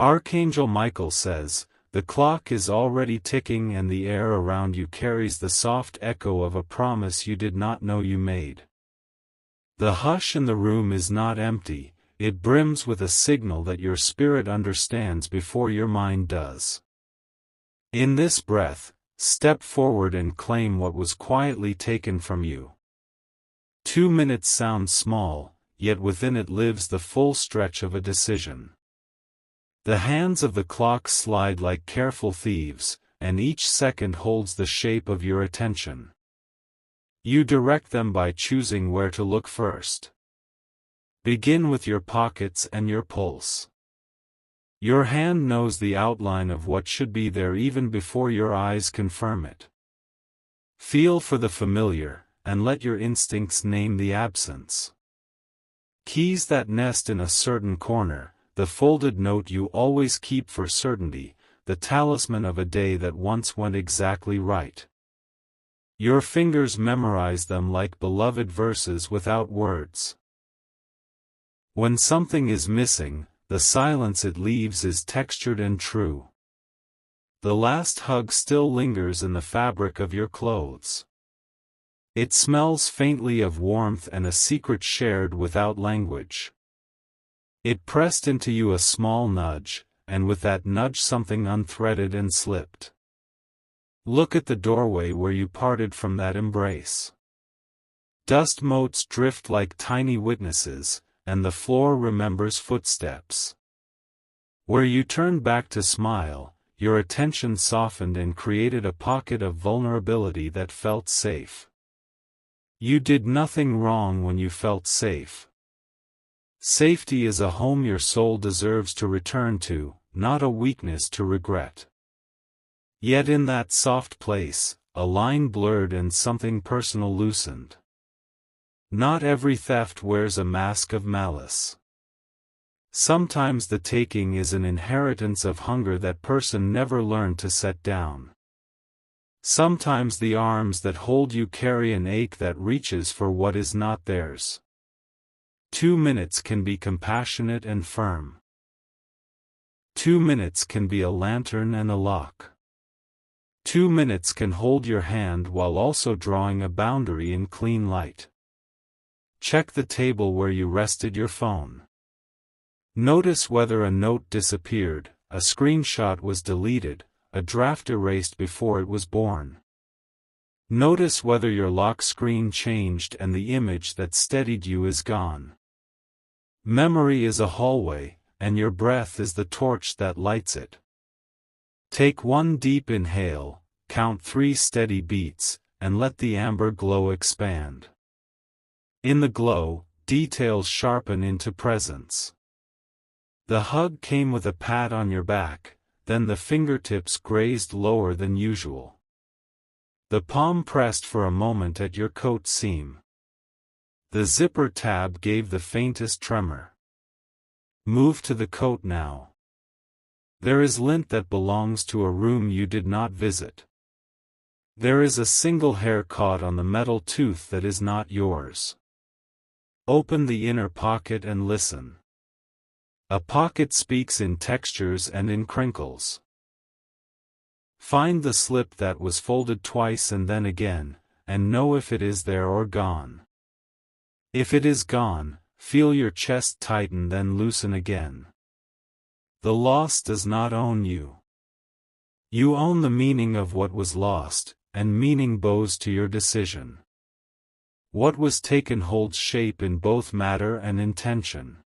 Archangel Michael says, "The clock is already ticking and the air around you carries the soft echo of a promise you did not know you made." The hush in the room is not empty, it brims with a signal that your spirit understands before your mind does. In this breath, step forward and claim what was quietly taken from you. 2 minutes sounds small, yet within it lives the full stretch of a decision. The hands of the clock slide like careful thieves, and each second holds the shape of your attention. You direct them by choosing where to look first. Begin with your pockets and your pulse. Your hand knows the outline of what should be there even before your eyes confirm it. Feel for the familiar, and let your instincts name the absence. Keys that nest in a certain corner, the folded note you always keep for certainty, the talisman of a day that once went exactly right. Your fingers memorize them like beloved verses without words. When something is missing, the silence it leaves is textured and true. The last hug still lingers in the fabric of your clothes. It smells faintly of warmth and a secret shared without language. It pressed into you a small nudge, and with that nudge something unthreaded and slipped. Look at the doorway where you parted from that embrace. Dust motes drift like tiny witnesses, and the floor remembers footsteps. Where you turned back to smile, your attention softened and created a pocket of vulnerability that felt safe. You did nothing wrong when you felt safe. Safety is a home your soul deserves to return to, not a weakness to regret. Yet in that soft place, a line blurred and something personal loosened. Not every theft wears a mask of malice. Sometimes the taking is an inheritance of hunger that person never learned to set down. Sometimes the arms that hold you carry an ache that reaches for what is not theirs. 2 minutes can be compassionate and firm. 2 minutes can be a lantern and a lock. 2 minutes can hold your hand while also drawing a boundary in clean light. Check the table where you rested your phone. Notice whether a note disappeared, a screenshot was deleted, a draft erased before it was born. Notice whether your lock screen changed and the image that steadied you is gone. Memory is a hallway, and your breath is the torch that lights it. Take one deep inhale, count 3 steady beats, and let the amber glow expand. In the glow, details sharpen into presence. The hug came with a pat on your back, then the fingertips grazed lower than usual. The palm pressed for a moment at your coat seam. The zipper tab gave the faintest tremor. Move to the coat now. There is lint that belongs to a room you did not visit. There is a single hair caught on the metal tooth that is not yours. Open the inner pocket and listen. A pocket speaks in textures and in crinkles. Find the slip that was folded twice and then again, and know if it is there or gone. If it is gone, feel your chest tighten then loosen again. The loss does not own you. You own the meaning of what was lost, and meaning bows to your decision. What was taken holds shape in both matter and intention.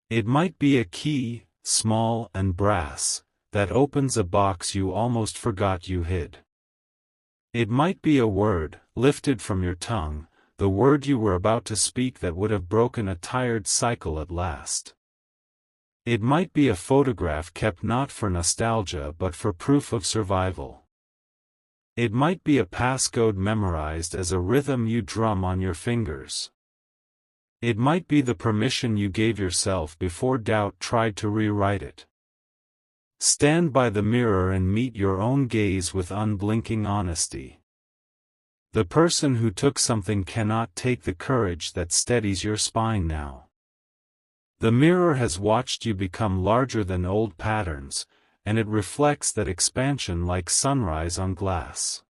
It might be a key, small and brass, that opens a box you almost forgot you hid. It might be a word, lifted from your tongue, the word you were about to speak that would have broken a tired cycle at last. It might be a photograph kept not for nostalgia but for proof of survival. It might be a passcode memorized as a rhythm you drum on your fingers. It might be the permission you gave yourself before doubt tried to rewrite it. Stand by the mirror and meet your own gaze with unblinking honesty. The person who took something cannot take the courage that steadies your spine now. The mirror has watched you become larger than old patterns, and it reflects that expansion like sunrise on glass.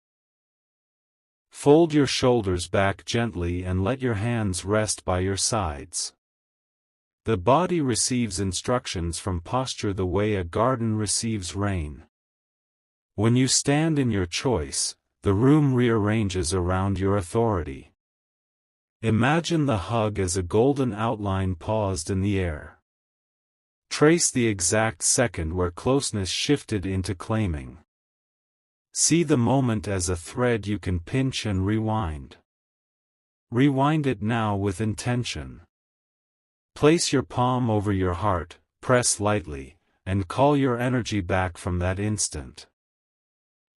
Fold your shoulders back gently and let your hands rest by your sides. The body receives instructions from posture the way a garden receives rain. When you stand in your choice, the room rearranges around your authority. Imagine the hug as a golden outline paused in the air. Trace the exact second where closeness shifted into claiming. See the moment as a thread you can pinch and rewind. Rewind it now with intention. Place your palm over your heart, press lightly, and call your energy back from that instant.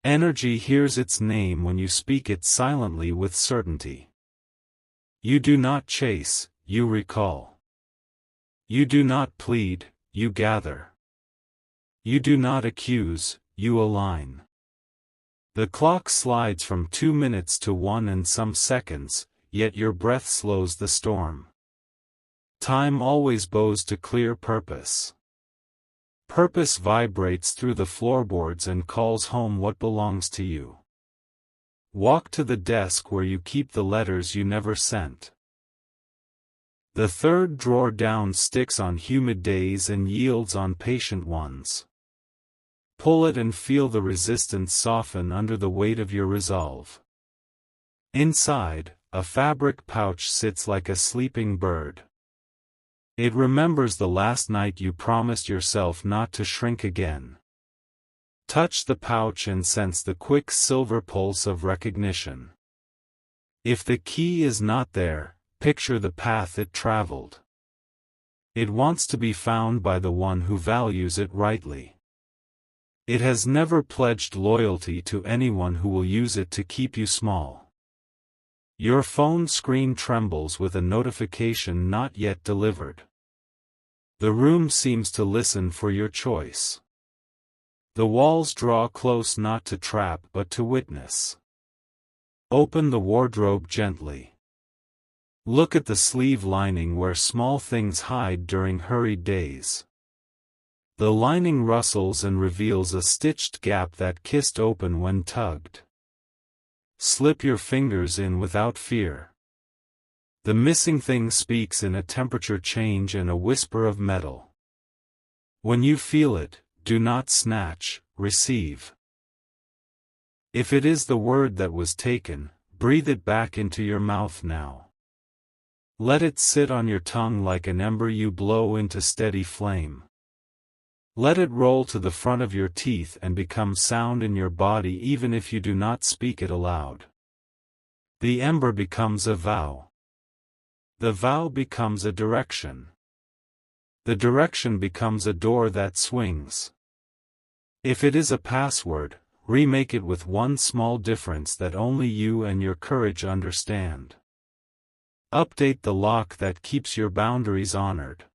Energy hears its name when you speak it silently with certainty. You do not chase, you recall. You do not plead, you gather. You do not accuse, you align. The clock slides from 2 minutes to 1 and some seconds, yet your breath slows the storm. Time always bows to clear purpose. Purpose vibrates through the floorboards and calls home what belongs to you. Walk to the desk where you keep the letters you never sent. The third drawer down sticks on humid days and yields on patient ones. Pull it and feel the resistance soften under the weight of your resolve. Inside, a fabric pouch sits like a sleeping bird. It remembers the last night you promised yourself not to shrink again. Touch the pouch and sense the quick silver pulse of recognition. If the key is not there, picture the path it traveled. It wants to be found by the one who values it rightly. It has never pledged loyalty to anyone who will use it to keep you small. Your phone screen trembles with a notification not yet delivered. The room seems to listen for your choice. The walls draw close not to trap but to witness. Open the wardrobe gently. Look at the sleeve lining where small things hide during hurried days. The lining rustles and reveals a stitched gap that kissed open when tugged. Slip your fingers in without fear. The missing thing speaks in a temperature change and a whisper of metal. When you feel it, do not snatch, receive. If it is the word that was taken, breathe it back into your mouth now. Let it sit on your tongue like an ember you blow into steady flame. Let it roll to the front of your teeth and become sound in your body even if you do not speak it aloud. The ember becomes a vow. The vow becomes a direction. The direction becomes a door that swings. If it is a password, remake it with one small difference that only you and your courage understand. Update the lock that keeps your boundaries honored.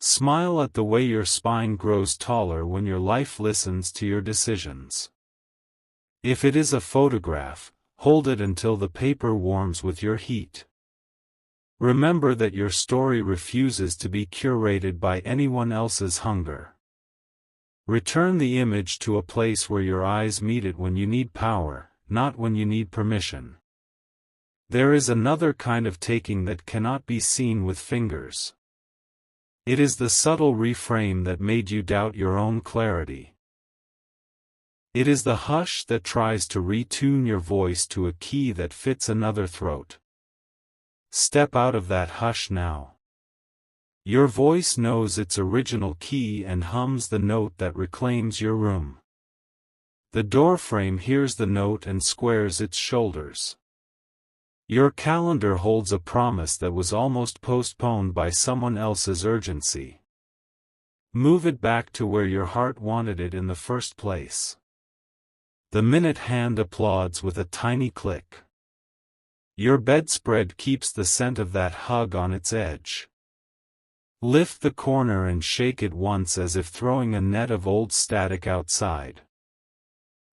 Smile at the way your spine grows taller when your life listens to your decisions. If it is a photograph, hold it until the paper warms with your heat. Remember that your story refuses to be curated by anyone else's hunger. Return the image to a place where your eyes meet it when you need power, not when you need permission. There is another kind of taking that cannot be seen with fingers. It is the subtle reframe that made you doubt your own clarity. It is the hush that tries to retune your voice to a key that fits another throat. Step out of that hush now. Your voice knows its original key and hums the note that reclaims your room. The doorframe hears the note and squares its shoulders. Your calendar holds a promise that was almost postponed by someone else's urgency. Move it back to where your heart wanted it in the first place. The minute hand applauds with a tiny click. Your bedspread keeps the scent of that hug on its edge. Lift the corner and shake it once as if throwing a net of old static outside.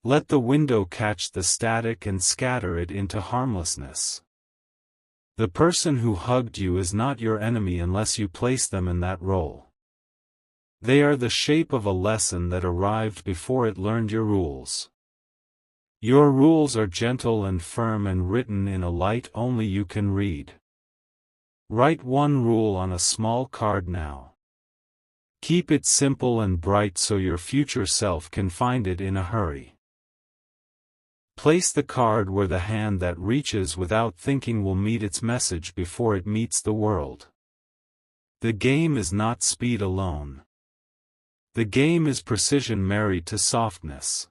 Let the window catch the static and scatter it into harmlessness. The person who hugged you is not your enemy unless you place them in that role. They are the shape of a lesson that arrived before it learned your rules. Your rules are gentle and firm and written in a light only you can read. Write one rule on a small card now. Keep it simple and bright so your future self can find it in a hurry. Place the card where the hand that reaches without thinking will meet its message before it meets the world. The game is not speed alone. The game is precision married to softness.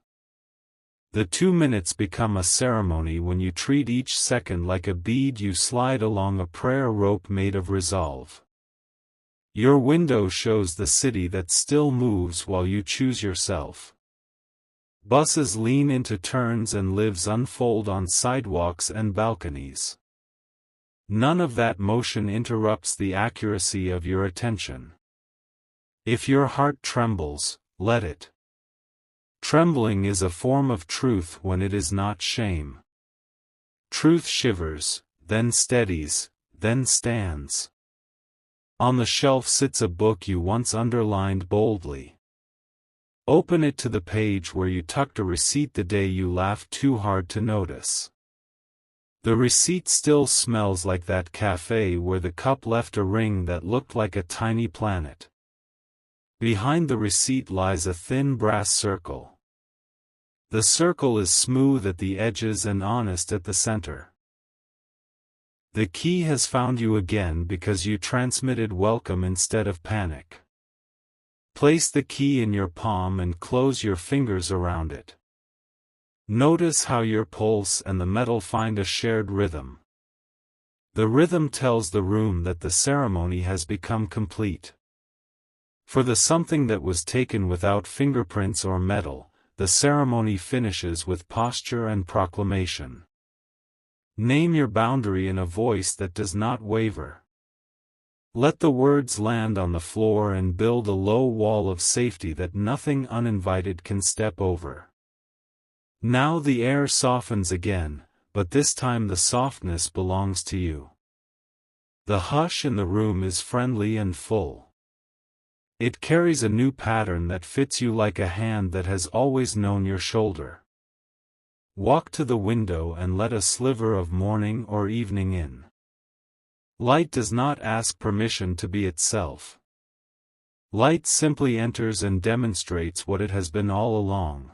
The 2 minutes become a ceremony when you treat each second like a bead you slide along a prayer rope made of resolve. Your window shows the city that still moves while you choose yourself. Buses lean into turns and lives unfold on sidewalks and balconies. None of that motion interrupts the accuracy of your attention. If your heart trembles, let it. Trembling is a form of truth when it is not shame. Truth shivers, then steadies, then stands. On the shelf sits a book you once underlined boldly. Open it to the page where you tucked a receipt the day you laughed too hard to notice. The receipt still smells like that cafe where the cup left a ring that looked like a tiny planet. Behind the receipt lies a thin brass circle. The circle is smooth at the edges and honest at the center. The key has found you again because you transmitted welcome instead of panic. Place the key in your palm and close your fingers around it. Notice how your pulse and the metal find a shared rhythm. The rhythm tells the room that the ceremony has become complete. For the something that was taken without fingerprints or metal, the ceremony finishes with posture and proclamation. Name your boundary in a voice that does not waver. Let the words land on the floor and build a low wall of safety that nothing uninvited can step over. Now the air softens again, but this time the softness belongs to you. The hush in the room is friendly and full. It carries a new pattern that fits you like a hand that has always known your shoulder. Walk to the window and let a sliver of morning or evening in. Light does not ask permission to be itself. Light simply enters and demonstrates what it has been all along.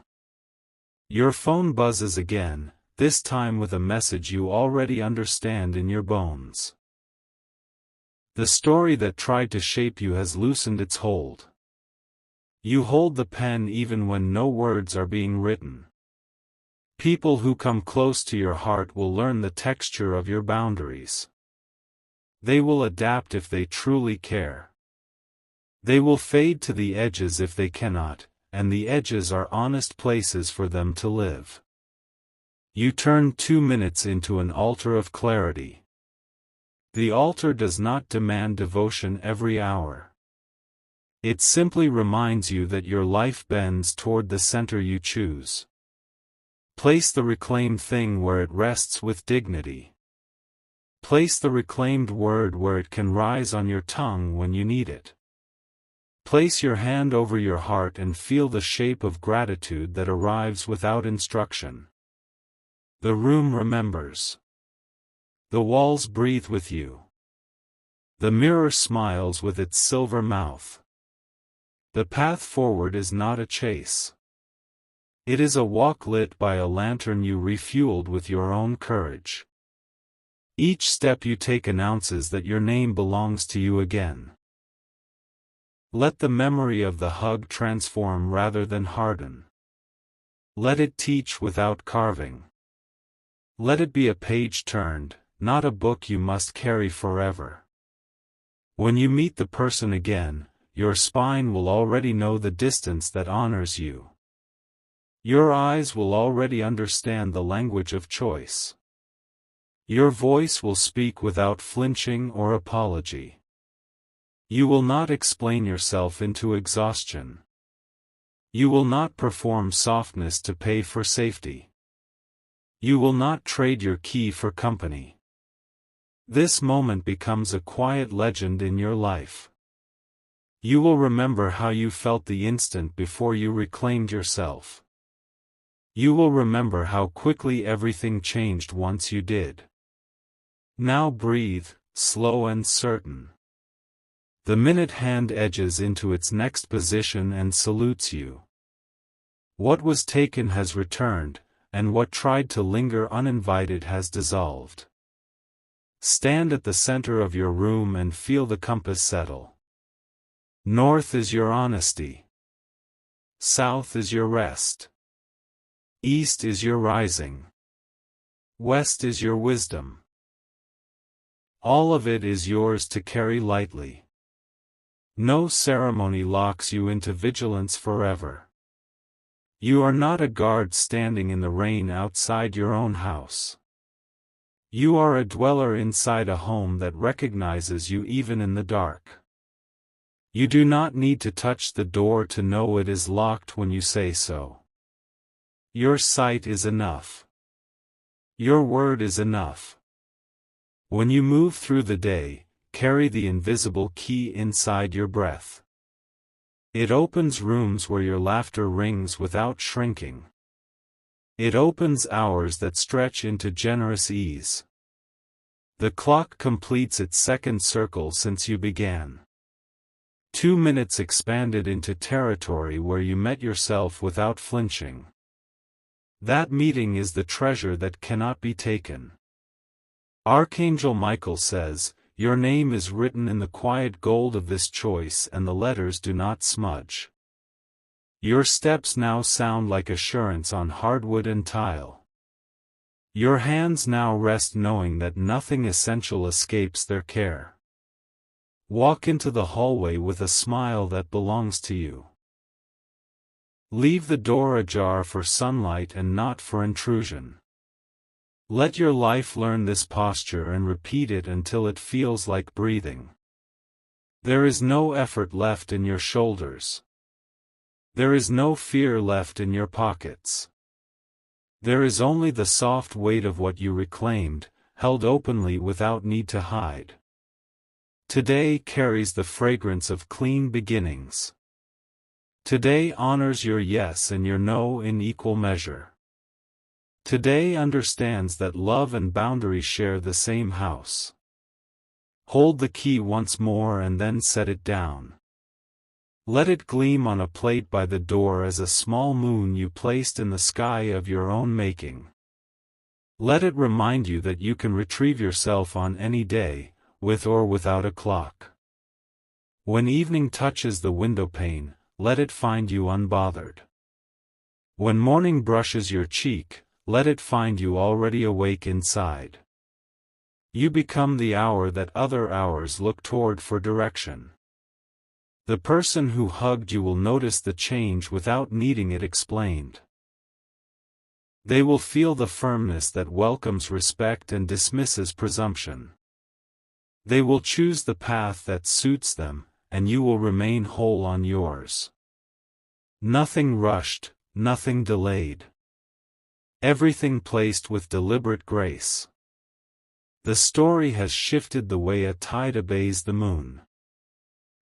Your phone buzzes again, this time with a message you already understand in your bones. The story that tried to shape you has loosened its hold. You hold the pen even when no words are being written. People who come close to your heart will learn the texture of your boundaries. They will adapt if they truly care. They will fade to the edges if they cannot, and the edges are honest places for them to live. You turn 2 minutes into an altar of clarity. The altar does not demand devotion every hour. It simply reminds you that your life bends toward the center you choose. Place the reclaimed thing where it rests with dignity. Place the reclaimed word where it can rise on your tongue when you need it. Place your hand over your heart and feel the shape of gratitude that arrives without instruction. The room remembers. The walls breathe with you. The mirror smiles with its silver mouth. The path forward is not a chase. It is a walk lit by a lantern you refueled with your own courage. Each step you take announces that your name belongs to you again. Let the memory of the hug transform rather than harden. Let it teach without carving. Let it be a page turned, not a book you must carry forever. When you meet the person again, your spine will already know the distance that honors you. Your eyes will already understand the language of choice. Your voice will speak without flinching or apology. You will not explain yourself into exhaustion. You will not perform softness to pay for safety. You will not trade your key for company. This moment becomes a quiet legend in your life. You will remember how you felt the instant before you reclaimed yourself. You will remember how quickly everything changed once you did. Now breathe, slow and certain. The minute hand edges into its next position and salutes you. What was taken has returned, and what tried to linger uninvited has dissolved. Stand at the center of your room and feel the compass settle. North is your honesty. South is your rest. East is your rising. West is your wisdom. All of it is yours to carry lightly. No ceremony locks you into vigilance forever. You are not a guard standing in the rain outside your own house. You are a dweller inside a home that recognizes you even in the dark. You do not need to touch the door to know it is locked when you say so. Your sight is enough. Your word is enough. When you move through the day, carry the invisible key inside your breath. It opens rooms where your laughter rings without shrinking. It opens hours that stretch into generous ease. The clock completes its second circle since you began. 2 minutes expanded into territory where you met yourself without flinching. That meeting is the treasure that cannot be taken. Archangel Micheal says, "Your name is written in the quiet gold of this choice and the letters do not smudge." Your steps now sound like assurance on hardwood and tile. Your hands now rest knowing that nothing essential escapes their care. Walk into the hallway with a smile that belongs to you. Leave the door ajar for sunlight and not for intrusion. Let your life learn this posture and repeat it until it feels like breathing. There is no effort left in your shoulders. There is no fear left in your pockets. There is only the soft weight of what you reclaimed, held openly without need to hide. Today carries the fragrance of clean beginnings. Today honors your yes and your no in equal measure. Today understands that love and boundary share the same house. Hold the key once more and then set it down. Let it gleam on a plate by the door as a small moon you placed in the sky of your own making. Let it remind you that you can retrieve yourself on any day, with or without a clock. When evening touches the windowpane, let it find you unbothered. When morning brushes your cheek, let it find you already awake inside. You become the hour that other hours look toward for direction. The person who hugged you will notice the change without needing it explained. They will feel the firmness that welcomes respect and dismisses presumption. They will choose the path that suits them, and you will remain whole on yours. Nothing rushed, nothing delayed. Everything placed with deliberate grace. The story has shifted the way a tide obeys the moon.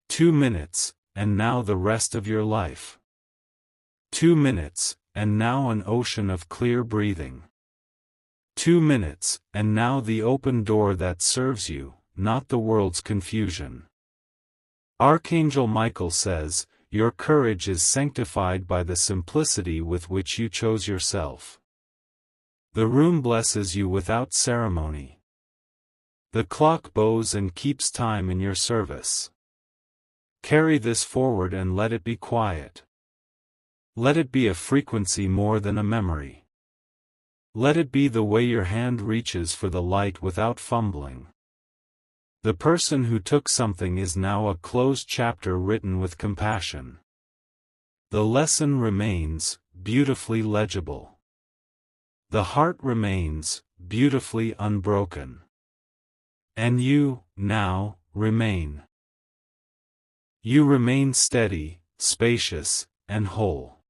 2 minutes, and now the rest of your life. 2 minutes, and now an ocean of clear breathing. 2 minutes, and now the open door that serves you, not the world's confusion. Archangel Micheal says, "Your courage is sanctified by the simplicity with which you chose yourself." The room blesses you without ceremony. The clock bows and keeps time in your service. Carry this forward and let it be quiet. Let it be a frequency more than a memory. Let it be the way your hand reaches for the light without fumbling. The person who took something is now a closed chapter written with compassion. The lesson remains, beautifully legible. The heart remains, beautifully unbroken. And you, now, remain. You remain steady, spacious, and whole.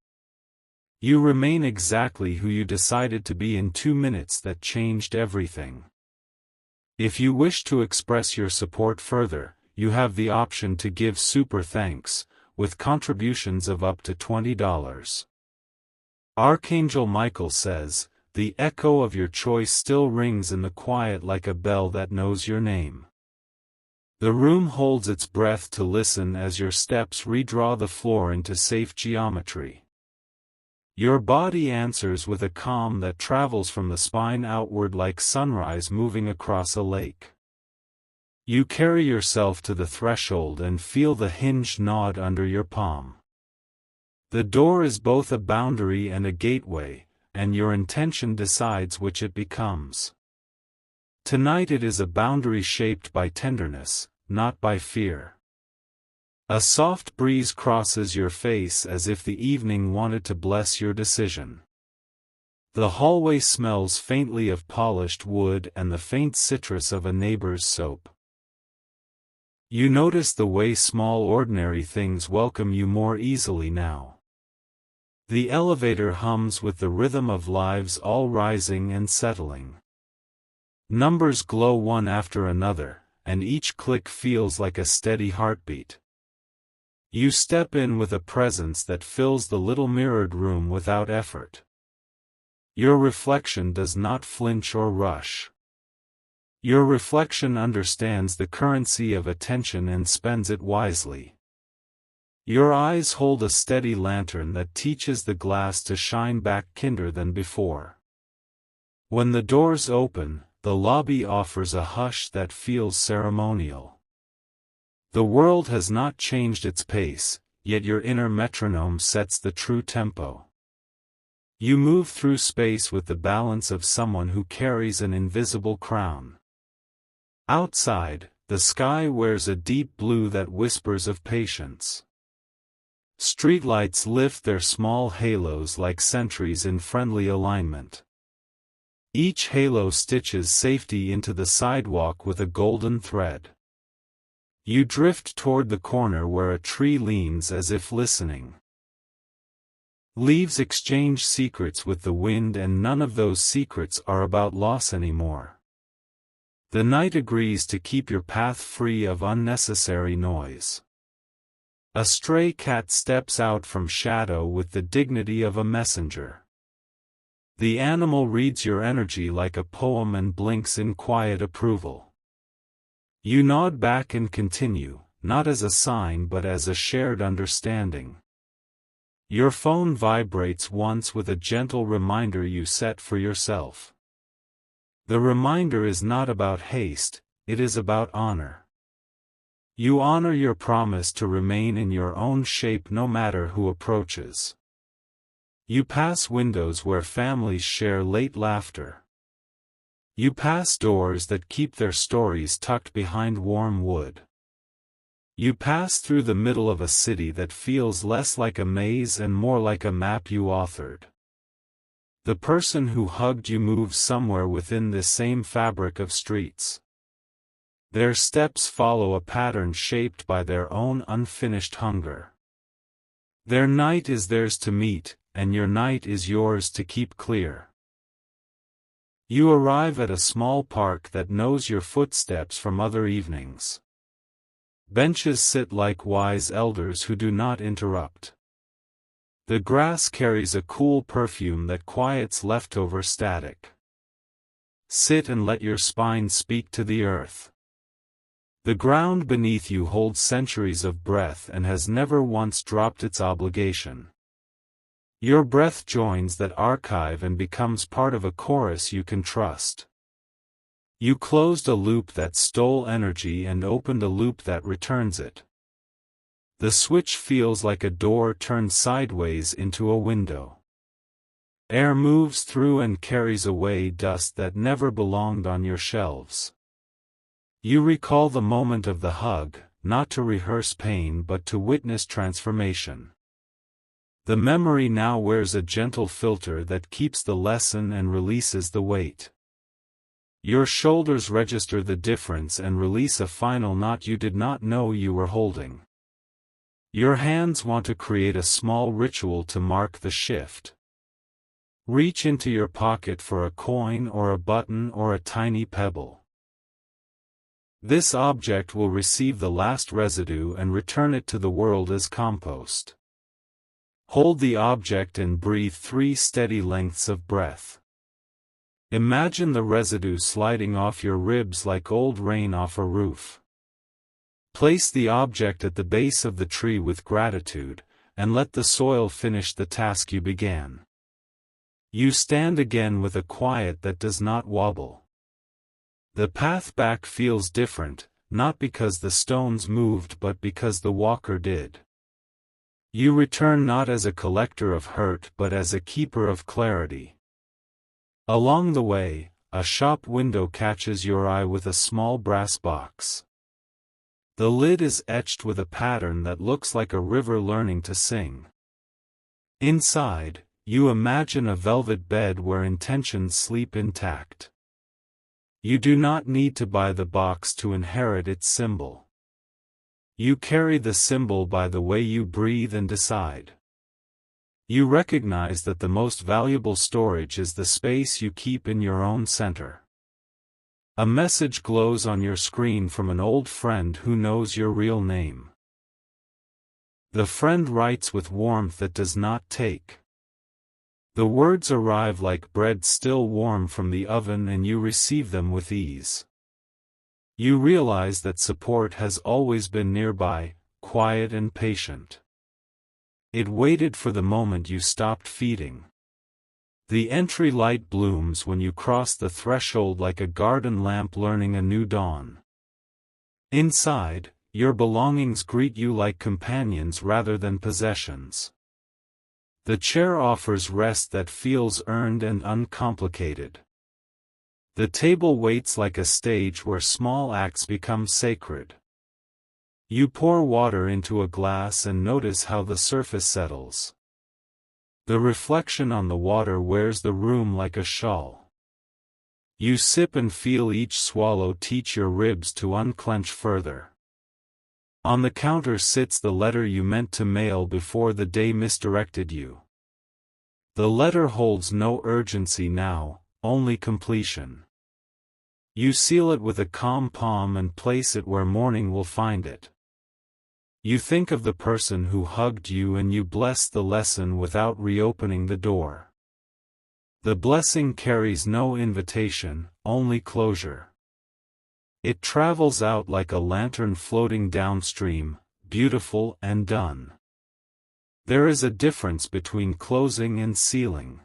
You remain exactly who you decided to be in 2 minutes that changed everything. If you wish to express your support further, you have the option to give super thanks, with contributions of up to $20. Archangel Micheal says, "The echo of your choice still rings in the quiet like a bell that knows your name." The room holds its breath to listen as your steps redraw the floor into safe geometry. Your body answers with a calm that travels from the spine outward like sunrise moving across a lake. You carry yourself to the threshold and feel the hinge nod under your palm. The door is both a boundary and a gateway, and your intention decides which it becomes. Tonight it is a boundary shaped by tenderness, not by fear. A soft breeze crosses your face as if the evening wanted to bless your decision. The hallway smells faintly of polished wood and the faint citrus of a neighbor's soap. You notice the way small ordinary things welcome you more easily now. The elevator hums with the rhythm of lives all rising and settling. Numbers glow one after another, and each click feels like a steady heartbeat. You step in with a presence that fills the little mirrored room without effort. Your reflection does not flinch or rush. Your reflection understands the currency of attention and spends it wisely. Your eyes hold a steady lantern that teaches the glass to shine back kinder than before. When the doors open, the lobby offers a hush that feels ceremonial. The world has not changed its pace, yet your inner metronome sets the true tempo. You move through space with the balance of someone who carries an invisible crown. Outside, the sky wears a deep blue that whispers of patience. Streetlights lift their small halos like sentries in friendly alignment. Each halo stitches safety into the sidewalk with a golden thread. You drift toward the corner where a tree leans as if listening. Leaves exchange secrets with the wind, and none of those secrets are about loss anymore. The night agrees to keep your path free of unnecessary noise. A stray cat steps out from shadow with the dignity of a messenger. The animal reads your energy like a poem and blinks in quiet approval. You nod back and continue, not as a sign but as a shared understanding. Your phone vibrates once with a gentle reminder you set for yourself. The reminder is not about haste, it is about honor. You honor your promise to remain in your own shape no matter who approaches. You pass windows where families share late laughter. You pass doors that keep their stories tucked behind warm wood. You pass through the middle of a city that feels less like a maze and more like a map you authored. The person who hugged you moves somewhere within this same fabric of streets. Their steps follow a pattern shaped by their own unfinished hunger. Their night is theirs to meet, and your night is yours to keep clear. You arrive at a small park that knows your footsteps from other evenings. Benches sit like wise elders who do not interrupt. The grass carries a cool perfume that quiets leftover static. Sit and let your spine speak to the earth. The ground beneath you holds centuries of breath and has never once dropped its obligation. Your breath joins that archive and becomes part of a chorus you can trust. You closed a loop that stole energy and opened a loop that returns it. The switch feels like a door turned sideways into a window. Air moves through and carries away dust that never belonged on your shelves. You recall the moment of the hug, not to rehearse pain but to witness transformation. The memory now wears a gentle filter that keeps the lesson and releases the weight. Your shoulders register the difference and release a final knot you did not know you were holding. Your hands want to create a small ritual to mark the shift. Reach into your pocket for a coin or a button or a tiny pebble. This object will receive the last residue and return it to the world as compost. Hold the object and breathe 3 steady lengths of breath. Imagine the residue sliding off your ribs like old rain off a roof. Place the object at the base of the tree with gratitude, and let the soil finish the task you began. You stand again with a quiet that does not wobble. The path back feels different, not because the stones moved but because the walker did. You return not as a collector of hurt but as a keeper of clarity. Along the way, a shop window catches your eye with a small brass box. The lid is etched with a pattern that looks like a river learning to sing. Inside, you imagine a velvet bed where intentions sleep intact. You do not need to buy the box to inherit its symbol. You carry the symbol by the way you breathe and decide. You recognize that the most valuable storage is the space you keep in your own center. A message glows on your screen from an old friend who knows your real name. The friend writes with warmth that does not take. The words arrive like bread still warm from the oven and you receive them with ease. You realize that support has always been nearby, quiet and patient. It waited for the moment you stopped feeding. The entry light blooms when you cross the threshold like a garden lamp learning a new dawn. Inside, your belongings greet you like companions rather than possessions. The chair offers rest that feels earned and uncomplicated. The table waits like a stage where small acts become sacred. You pour water into a glass and notice how the surface settles. The reflection on the water wears the room like a shawl. You sip and feel each swallow teach your ribs to unclench further. On the counter sits the letter you meant to mail before the day misdirected you. The letter holds no urgency now, only completion. You seal it with a calm palm and place it where morning will find it. You think of the person who hugged you and you bless the lesson without reopening the door. The blessing carries no invitation, only closure. It travels out like a lantern floating downstream, beautiful and done. There is a difference between closing and sealing.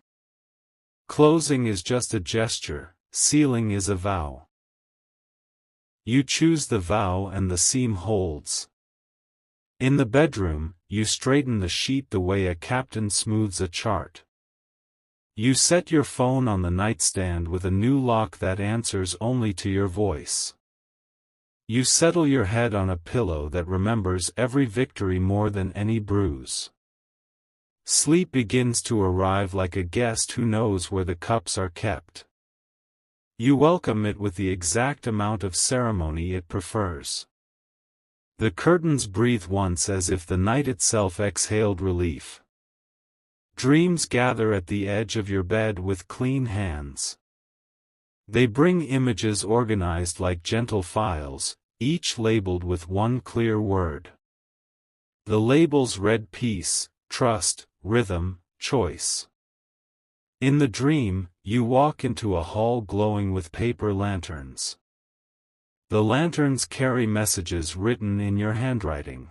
Closing is just a gesture, sealing is a vow. You choose the vow and the seam holds. In the bedroom, you straighten the sheet the way a captain smooths a chart. You set your phone on the nightstand with a new lock that answers only to your voice. You settle your head on a pillow that remembers every victory more than any bruise. Sleep begins to arrive like a guest who knows where the cups are kept. You welcome it with the exact amount of ceremony it prefers. The curtains breathe once as if the night itself exhaled relief. Dreams gather at the edge of your bed with clean hands. They bring images organized like gentle files, each labeled with one clear word. The labels read peace, trust, rhythm, choice. In the dream, you walk into a hall glowing with paper lanterns. The lanterns carry messages written in your handwriting.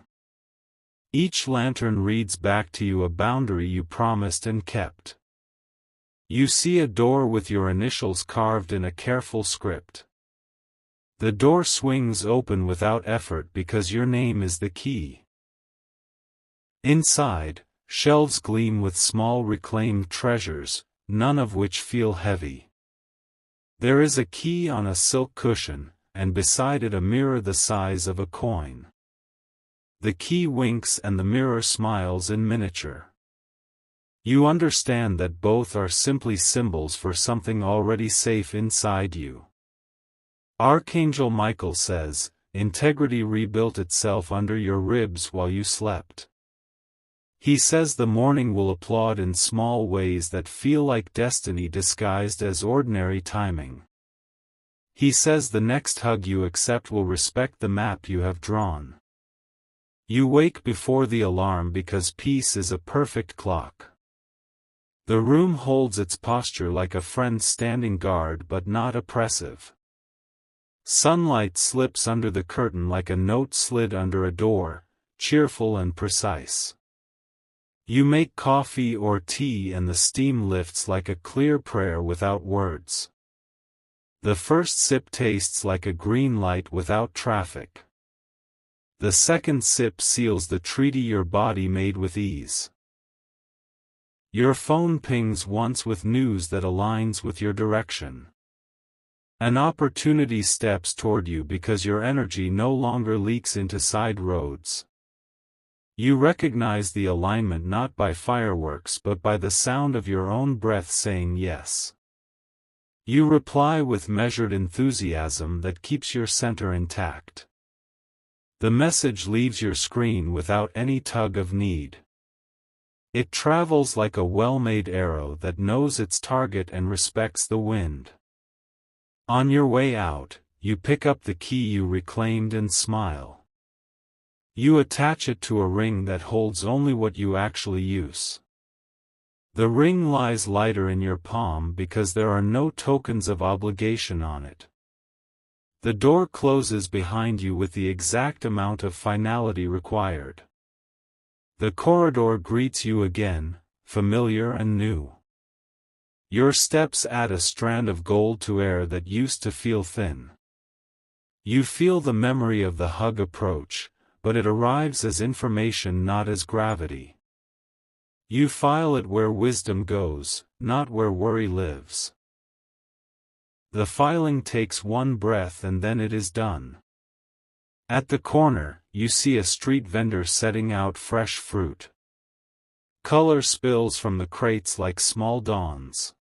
Each lantern reads back to you a boundary you promised and kept. You see a door with your initials carved in a careful script. The door swings open without effort because your name is the key. Inside, shelves gleam with small reclaimed treasures, none of which feel heavy. There is a key on a silk cushion, and beside it a mirror the size of a coin. The key winks and the mirror smiles in miniature. You understand that both are simply symbols for something already safe inside you. Archangel Micheal says, integrity rebuilt itself under your ribs while you slept. He says the morning will applaud in small ways that feel like destiny disguised as ordinary timing. He says the next hug you accept will respect the map you have drawn. You wake before the alarm because peace is a perfect clock. The room holds its posture like a friend standing guard but not oppressive. Sunlight slips under the curtain like a note slid under a door, cheerful and precise. You make coffee or tea and the steam lifts like a clear prayer without words. The first sip tastes like a green light without traffic. The second sip seals the treaty your body made with ease. Your phone pings once with news that aligns with your direction. An opportunity steps toward you because your energy no longer leaks into side roads. You recognize the alignment not by fireworks but by the sound of your own breath saying yes. You reply with measured enthusiasm that keeps your center intact. The message leaves your screen without any tug of need. It travels like a well-made arrow that knows its target and respects the wind. On your way out, you pick up the key you reclaimed and smile. You attach it to a ring that holds only what you actually use. The ring lies lighter in your palm because there are no tokens of obligation on it. The door closes behind you with the exact amount of finality required. The corridor greets you again, familiar and new. Your steps add a strand of gold to air that used to feel thin. You feel the memory of the hug approach, but it arrives as information not as gravity. You file it where wisdom goes, not where worry lives. The filing takes one breath and then it is done. At the corner, you see a street vendor setting out fresh fruit. Color spills from the crates like small dawns.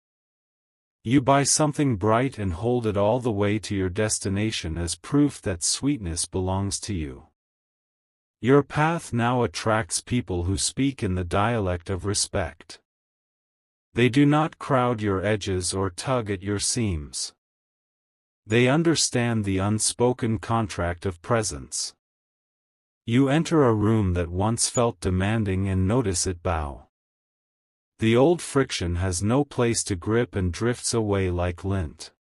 You buy something bright and hold it all the way to your destination as proof that sweetness belongs to you. Your path now attracts people who speak in the dialect of respect. They do not crowd your edges or tug at your seams. They understand the unspoken contract of presence. You enter a room that once felt demanding and notice it bow. The old friction has no place to grip and drifts away like lint.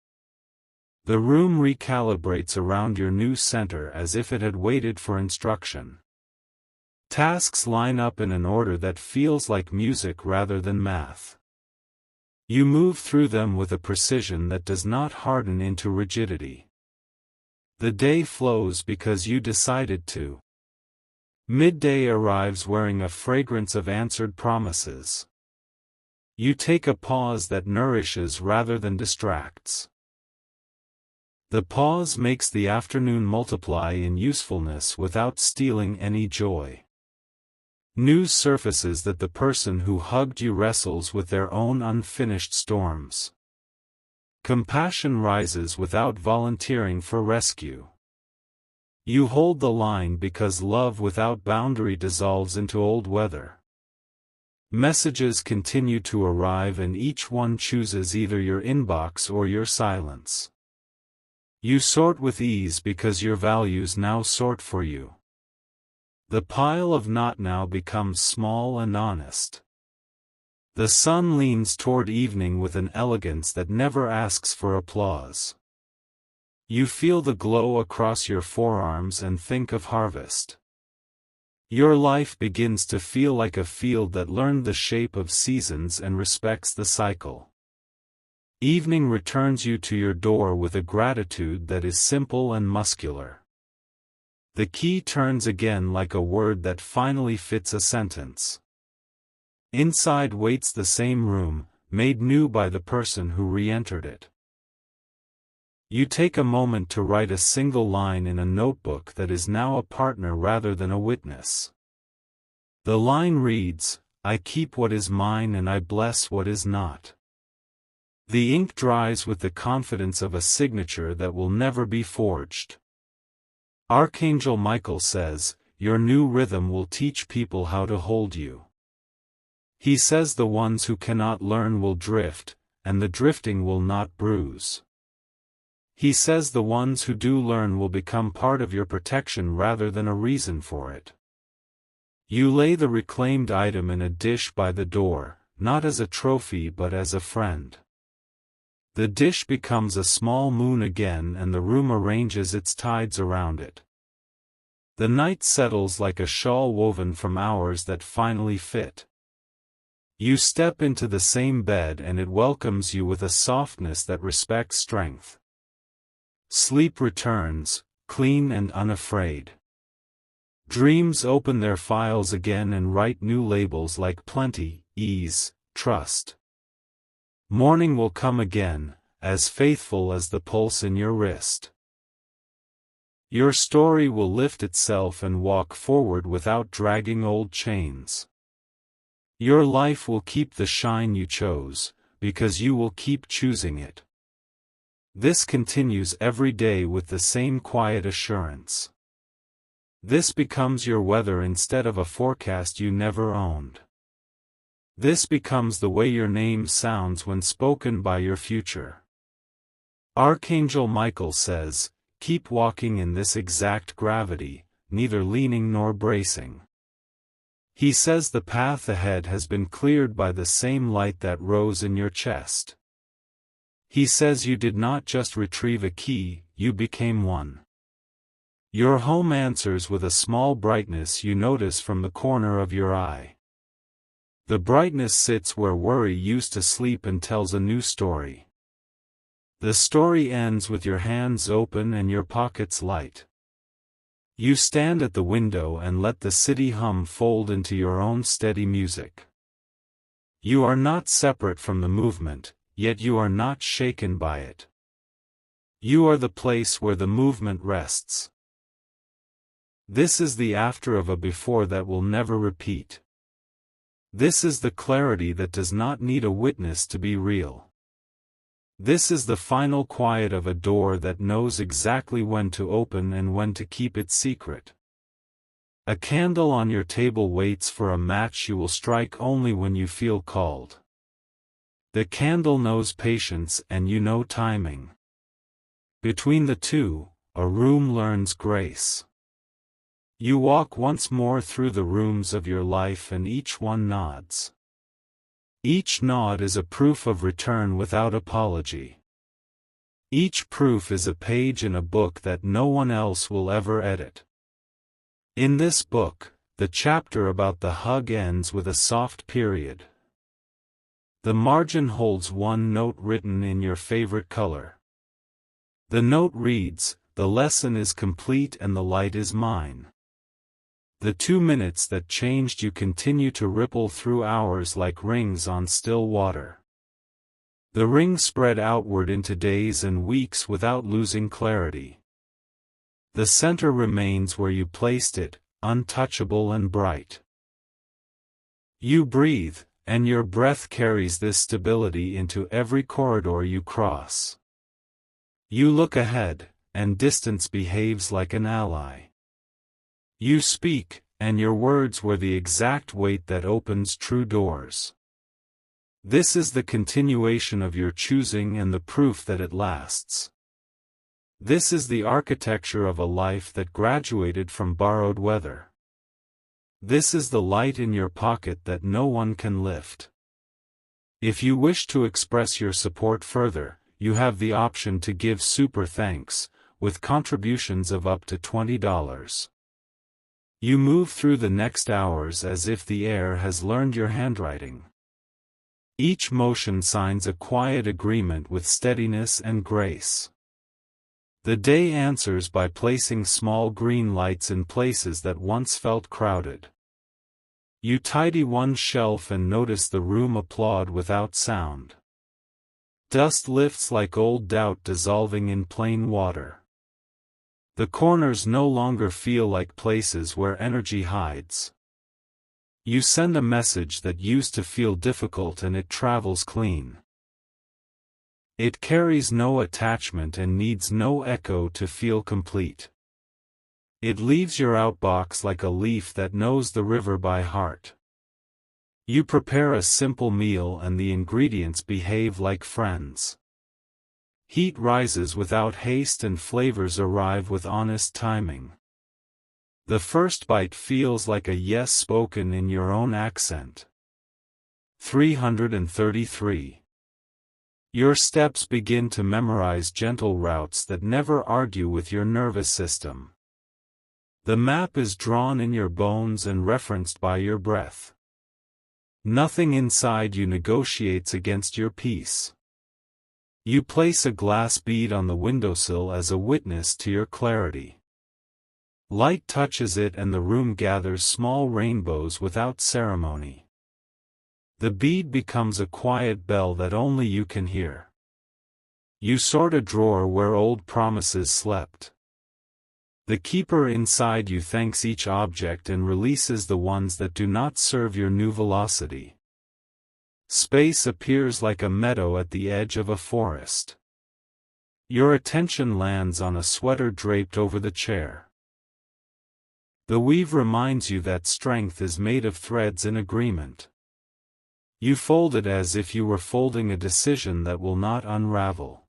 The room recalibrates around your new center as if it had waited for instruction. Tasks line up in an order that feels like music rather than math. You move through them with a precision that does not harden into rigidity. The day flows because you decided to. Midday arrives wearing a fragrance of answered promises. You take a pause that nourishes rather than distracts. The pause makes the afternoon multiply in usefulness without stealing any joy. News surfaces that the person who hugged you wrestles with their own unfinished storms. Compassion rises without volunteering for rescue. You hold the line because love without boundary dissolves into old weather. Messages continue to arrive and each one chooses either your inbox or your silence. You sort with ease because your values now sort for you. The pile of not now becomes small and honest. The sun leans toward evening with an elegance that never asks for applause. You feel the glow across your forearms and think of harvest. Your life begins to feel like a field that learned the shape of seasons and respects the cycle. Evening returns you to your door with a gratitude that is simple and muscular. The key turns again like a word that finally fits a sentence. Inside waits the same room, made new by the person who re-entered it. You take a moment to write a single line in a notebook that is now a partner rather than a witness. The line reads, "I keep what is mine and I bless what is not." The ink dries with the confidence of a signature that will never be forged. Archangel Micheal says, "Your new rhythm will teach people how to hold you." He says the ones who cannot learn will drift, and the drifting will not bruise. He says the ones who do learn will become part of your protection rather than a reason for it. You lay the reclaimed item in a dish by the door, not as a trophy but as a friend. The dish becomes a small moon again and the room arranges its tides around it. The night settles like a shawl woven from hours that finally fit. You step into the same bed and it welcomes you with a softness that respects strength. Sleep returns, clean and unafraid. Dreams open their files again and write new labels like plenty, ease, trust. Morning will come again, as faithful as the pulse in your wrist. Your story will lift itself and walk forward without dragging old chains. Your life will keep the shine you chose, because you will keep choosing it. This continues every day with the same quiet assurance. This becomes your weather instead of a forecast you never owned. This becomes the way your name sounds when spoken by your future. Archangel Micheal says, keep walking in this exact gravity, neither leaning nor bracing. He says the path ahead has been cleared by the same light that rose in your chest. He says you did not just retrieve a key, you became one. Your home answers with a small brightness you notice from the corner of your eye. The brightness sits where worry used to sleep and tells a new story. The story ends with your hands open and your pockets light. You stand at the window and let the city hum fold into your own steady music. You are not separate from the movement, yet you are not shaken by it. You are the place where the movement rests. This is the after of a before that will never repeat. This is the clarity that does not need a witness to be real. This is the final quiet of a door that knows exactly when to open and when to keep it secret. A candle on your table waits for a match you will strike only when you feel called. The candle knows patience and you know timing. Between the two, a room learns grace. You walk once more through the rooms of your life and each one nods. Each nod is a proof of return without apology. Each proof is a page in a book that no one else will ever edit. In this book, the chapter about the hug ends with a soft period. The margin holds one note written in your favorite color. The note reads, "The lesson is complete and the light is mine." The 2 minutes that changed you continue to ripple through hours like rings on still water. The rings spread outward into days and weeks without losing clarity. The center remains where you placed it, untouchable and bright. You breathe, and your breath carries this stability into every corridor you cross. You look ahead, and distance behaves like an ally. You speak, and your words wear the exact weight that opens true doors. This is the continuation of your choosing and the proof that it lasts. This is the architecture of a life that graduated from borrowed weather. This is the light in your pocket that no one can lift. If you wish to express your support further, you have the option to give super thanks, with contributions of up to $20. You move through the next hours as if the air has learned your handwriting. Each motion signs a quiet agreement with steadiness and grace. The day answers by placing small green lights in places that once felt crowded. You tidy one shelf and notice the room applaud without sound. Dust lifts like old doubt dissolving in plain water. The corners no longer feel like places where energy hides. You send a message that used to feel difficult and it travels clean. It carries no attachment and needs no echo to feel complete. It leaves your outbox like a leaf that knows the river by heart. You prepare a simple meal and the ingredients behave like friends. Heat rises without haste and flavors arrive with honest timing. The first bite feels like a yes spoken in your own accent. 333. Your steps begin to memorize gentle routes that never argue with your nervous system. The map is drawn in your bones and referenced by your breath. Nothing inside you negotiates against your peace. You place a glass bead on the windowsill as a witness to your clarity. Light touches it and the room gathers small rainbows without ceremony. The bead becomes a quiet bell that only you can hear. You sort a drawer where old promises slept. The keeper inside you thanks each object and releases the ones that do not serve your new velocity. Space appears like a meadow at the edge of a forest. Your attention lands on a sweater draped over the chair. The weave reminds you that strength is made of threads in agreement. You fold it as if you were folding a decision that will not unravel.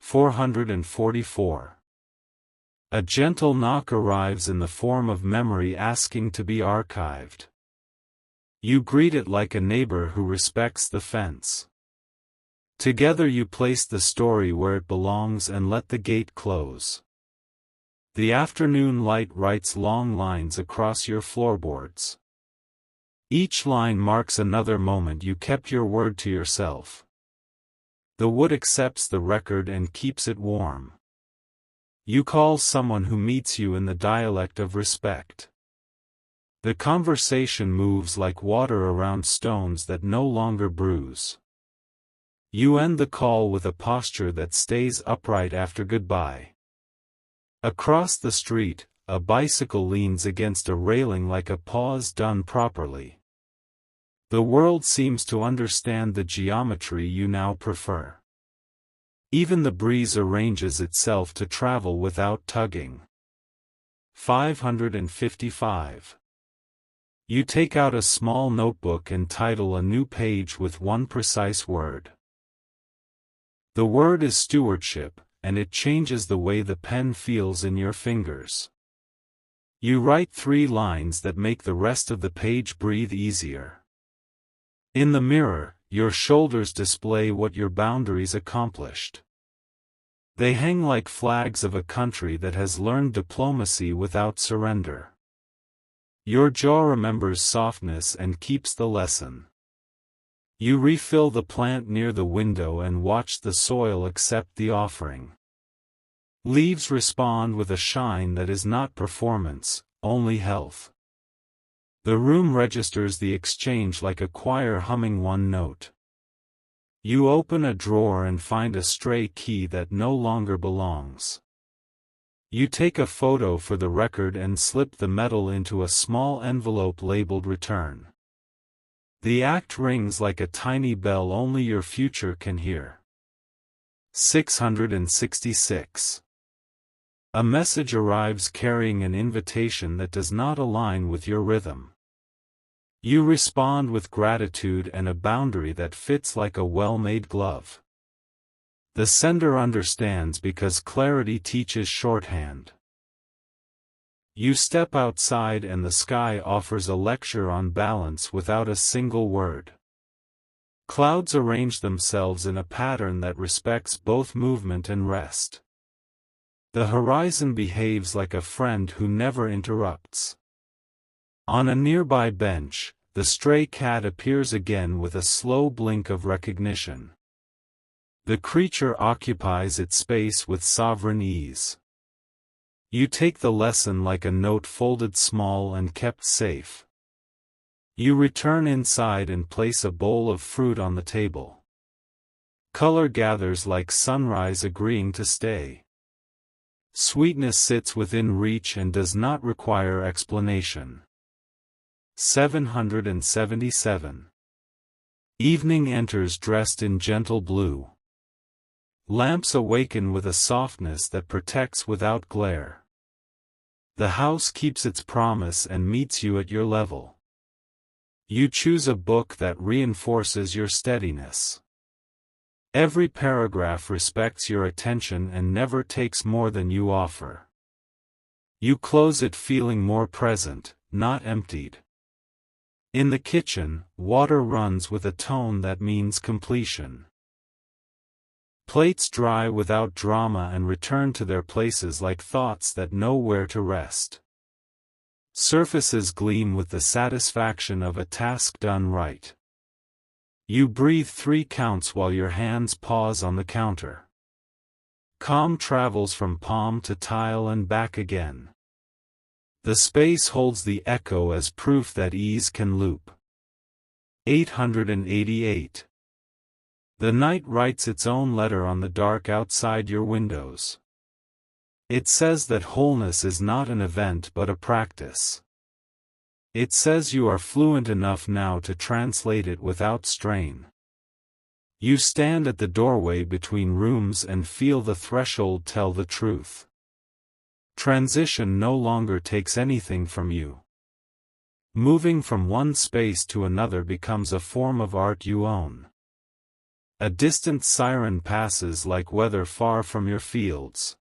444. A gentle knock arrives in the form of memory asking to be archived. You greet it like a neighbor who respects the fence. Together you place the story where it belongs and let the gate close. The afternoon light writes long lines across your floorboards. Each line marks another moment you kept your word to yourself. The wood accepts the record and keeps it warm. You call someone who meets you in the dialect of respect. The conversation moves like water around stones that no longer bruise. You end the call with a posture that stays upright after goodbye. Across the street, a bicycle leans against a railing like a pause done properly. The world seems to understand the geometry you now prefer. Even the breeze arranges itself to travel without tugging. 555. You take out a small notebook and title a new page with one precise word. The word is stewardship, and it changes the way the pen feels in your fingers. You write 3 lines that make the rest of the page breathe easier. In the mirror, your shoulders display what your boundaries accomplished. They hang like flags of a country that has learned diplomacy without surrender. Your jaw remembers softness and keeps the lesson. You refill the plant near the window and watch the soil accept the offering. Leaves respond with a shine that is not performance, only health. The room registers the exchange like a choir humming one note. You open a drawer and find a stray key that no longer belongs. You take a photo for the record and slip the metal into a small envelope labeled return. The act rings like a tiny bell only your future can hear. 666. A message arrives carrying an invitation that does not align with your rhythm. You respond with gratitude and a boundary that fits like a well-made glove. The sender understands because clarity teaches shorthand. You step outside and the sky offers a lecture on balance without a single word. Clouds arrange themselves in a pattern that respects both movement and rest. The horizon behaves like a friend who never interrupts. On a nearby bench, the stray cat appears again with a slow blink of recognition. The creature occupies its space with sovereign ease. You take the lesson like a note folded small and kept safe. You return inside and place a bowl of fruit on the table. Color gathers like sunrise agreeing to stay. Sweetness sits within reach and does not require explanation. 777. Evening enters dressed in gentle blue. Lamps awaken with a softness that protects without glare. The house keeps its promise and meets you at your level. You choose a book that reinforces your steadiness. Every paragraph respects your attention and never takes more than you offer. You close it feeling more present, not emptied. In the kitchen, water runs with a tone that means completion. Plates dry without drama and return to their places like thoughts that know where to rest. Surfaces gleam with the satisfaction of a task done right. You breathe 3 counts while your hands pause on the counter. Calm travels from palm to tile and back again. The space holds the echo as proof that ease can loop. 888. The night writes its own letter on the dark outside your windows. It says that wholeness is not an event but a practice. It says you are fluent enough now to translate it without strain. You stand at the doorway between rooms and feel the threshold tell the truth. Transition no longer takes anything from you. Moving from one space to another becomes a form of art you own. A distant siren passes like weather far from your fields.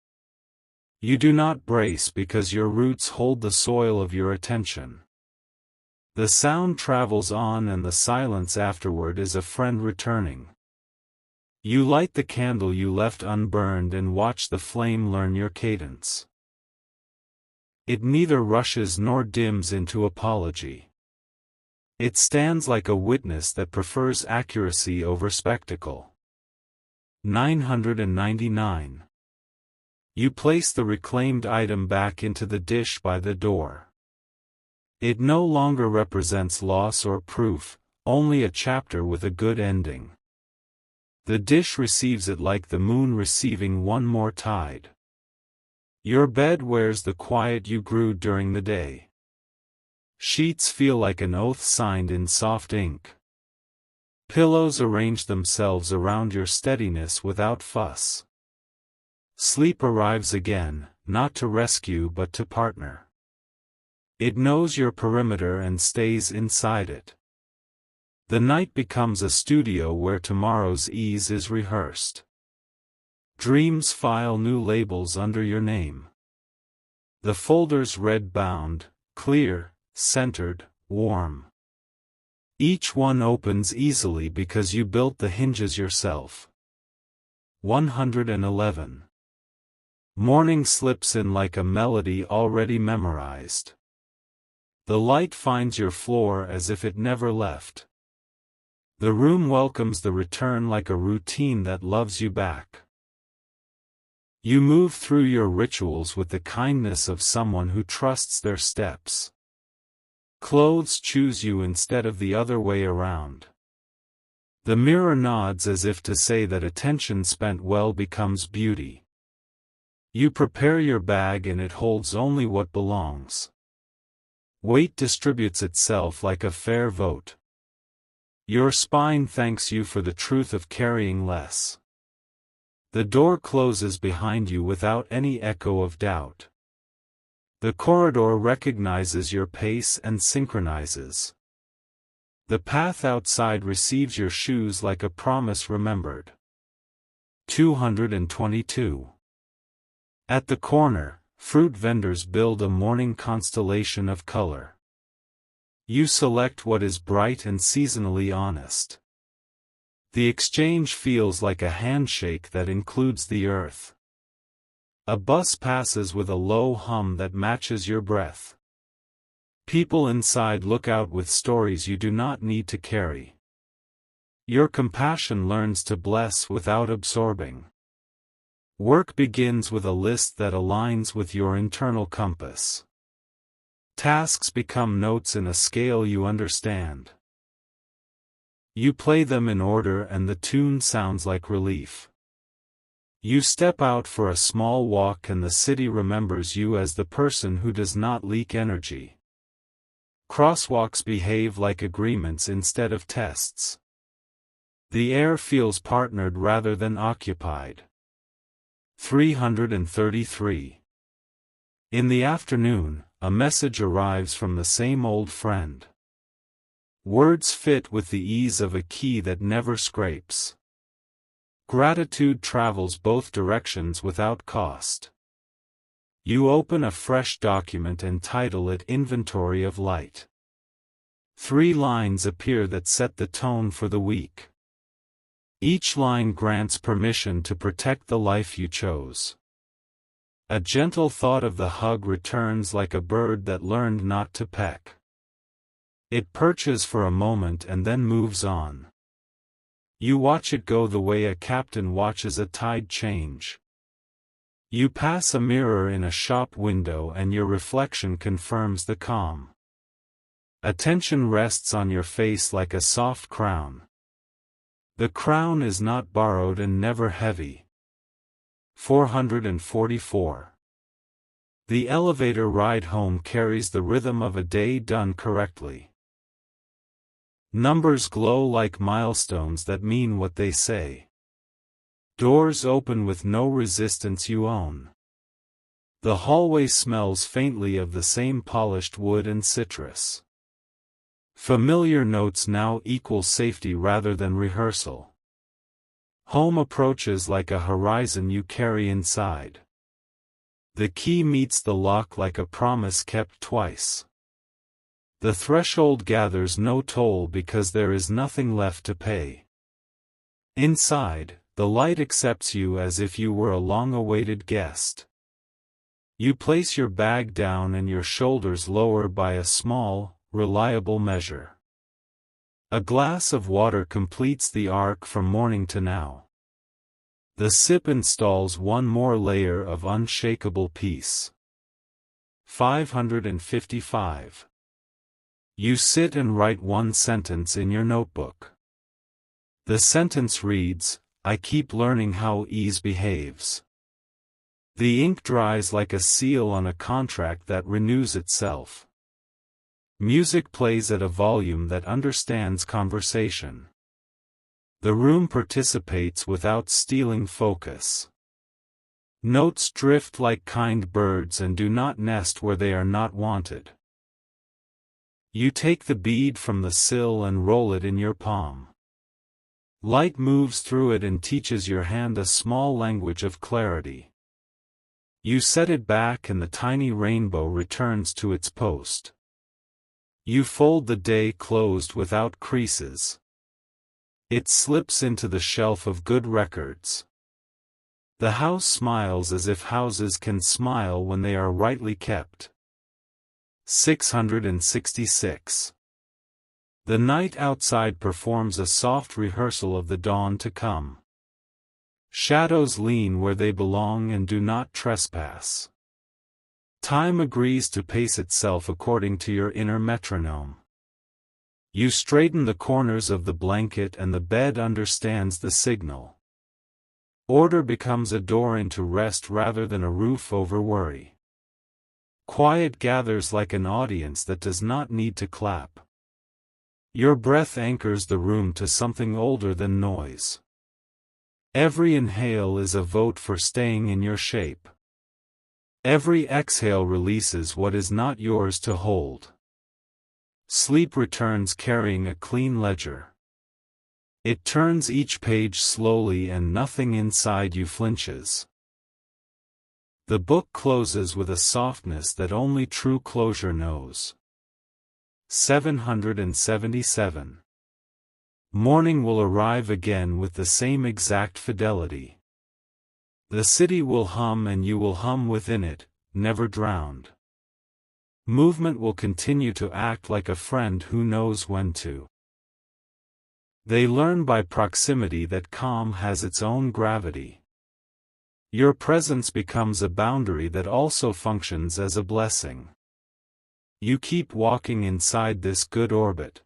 You do not brace because your roots hold the soil of your attention. The sound travels on and the silence afterward is a friend returning. You light the candle you left unburned and watch the flame learn your cadence. It neither rushes nor dims into apology. It stands like a witness that prefers accuracy over spectacle. 999. You place the reclaimed item back into the dish by the door. It no longer represents loss or proof, only a chapter with a good ending. The dish receives it like the moon receiving one more tide. Your bed wears the quiet you grew during the day. Sheets feel like an oath signed in soft ink. Pillows arrange themselves around your steadiness without fuss. Sleep arrives again, not to rescue but to partner. It knows your perimeter and stays inside it. The night becomes a studio where tomorrow's ease is rehearsed. Dreams file new labels under your name. The folder's red-bound, clear, centered, warm. Each one opens easily because you built the hinges yourself. 111. Morning slips in like a melody already memorized. The light finds your floor as if it never left. The room welcomes the return like a routine that loves you back. You move through your rituals with the kindness of someone who trusts their steps. Clothes choose you instead of the other way around. The mirror nods as if to say that attention spent well becomes beauty. You prepare your bag and it holds only what belongs. Weight distributes itself like a fair vote. Your spine thanks you for the truth of carrying less. The door closes behind you without any echo of doubt. The corridor recognizes your pace and synchronizes. The path outside receives your shoes like a promise remembered. 222. At the corner, fruit vendors build a morning constellation of color. You select what is bright and seasonally honest. The exchange feels like a handshake that includes the earth. A bus passes with a low hum that matches your breath. People inside look out with stories you do not need to carry. Your compassion learns to bless without absorbing. Work begins with a list that aligns with your internal compass. Tasks become notes in a scale you understand. You play them in order and the tune sounds like relief. You step out for a small walk and the city remembers you as the person who does not leak energy. Crosswalks behave like agreements instead of tests. The air feels partnered rather than occupied. 333. In the afternoon, a message arrives from the same old friend. Words fit with the ease of a key that never scrapes. Gratitude travels both directions without cost. You open a fresh document and title it Inventory of Light. 3 lines appear that set the tone for the week. Each line grants permission to protect the life you chose. A gentle thought of the hug returns like a bird that learned not to peck. It perches for a moment and then moves on. You watch it go the way a captain watches a tide change. You pass a mirror in a shop window and your reflection confirms the calm. Attention rests on your face like a soft crown. The crown is not borrowed and never heavy. 444. The elevator ride home carries the rhythm of a day done correctly. Numbers glow like milestones that mean what they say. Doors open with no resistance you own. The hallway smells faintly of the same polished wood and citrus. Familiar notes now equal safety rather than rehearsal. Home approaches like a horizon you carry inside. The key meets the lock like a promise kept twice. The threshold gathers no toll because there is nothing left to pay. Inside, the light accepts you as if you were a long-awaited guest. You place your bag down and your shoulders lower by a small, reliable measure. A glass of water completes the arc from morning to now. The sip installs one more layer of unshakable peace. 555. You sit and write one sentence in your notebook. The sentence reads, I keep learning how ease behaves. The ink dries like a seal on a contract that renews itself. Music plays at a volume that understands conversation. The room participates without stealing focus. Notes drift like kind birds and do not nest where they are not wanted. You take the bead from the sill and roll it in your palm. Light moves through it and teaches your hand a small language of clarity. You set it back and the tiny rainbow returns to its post. You fold the day closed without creases. It slips into the shelf of good records. The house smiles as if houses can smile when they are rightly kept. 666. The night outside performs a soft rehearsal of the dawn to come. Shadows lean where they belong and do not trespass. Time agrees to pace itself according to your inner metronome. You straighten the corners of the blanket and the bed understands the signal. Order becomes a door into rest rather than a roof over worry. Quiet gathers like an audience that does not need to clap. Your breath anchors the room to something older than noise. Every inhale is a vote for staying in your shape. Every exhale releases what is not yours to hold. Sleep returns carrying a clean ledger. It turns each page slowly and nothing inside you flinches. The book closes with a softness that only true closure knows. 777. Morning will arrive again with the same exact fidelity. The city will hum and you will hum within it, never drowned. Movement will continue to act like a friend who knows when to. They learn by proximity that calm has its own gravity. Your presence becomes a boundary that also functions as a blessing. You keep walking inside this good orbit.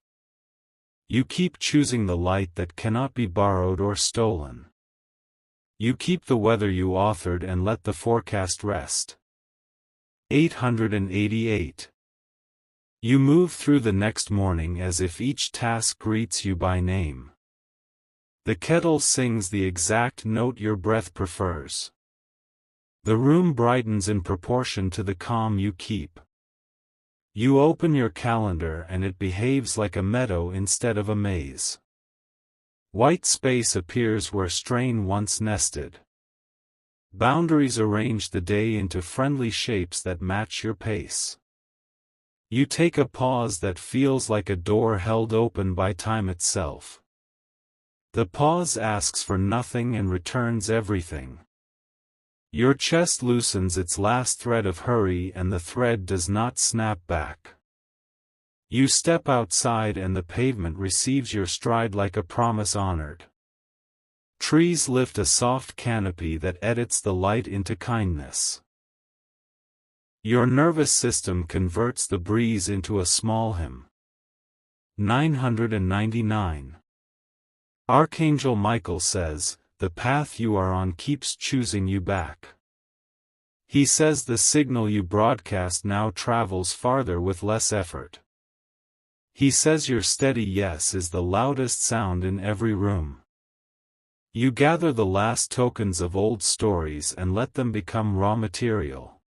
You keep choosing the light that cannot be borrowed or stolen. You keep the weather you authored and let the forecast rest. 888. You move through the next morning as if each task greets you by name. The kettle sings the exact note your breath prefers. The room brightens in proportion to the calm you keep. You open your calendar and it behaves like a meadow instead of a maze. White space appears where strain once nested. Boundaries arrange the day into friendly shapes that match your pace. You take a pause that feels like a door held open by time itself. The pause asks for nothing and returns everything. Your chest loosens its last thread of hurry and the thread does not snap back. You step outside and the pavement receives your stride like a promise honored. Trees lift a soft canopy that edits the light into kindness. Your nervous system converts the breeze into a small hymn. 999. Archangel Micheal says, "The path you are on keeps choosing you back." He says the signal you broadcast now travels farther with less effort. He says your steady yes is the loudest sound in every room. You gather the last tokens of old stories and let them become raw material.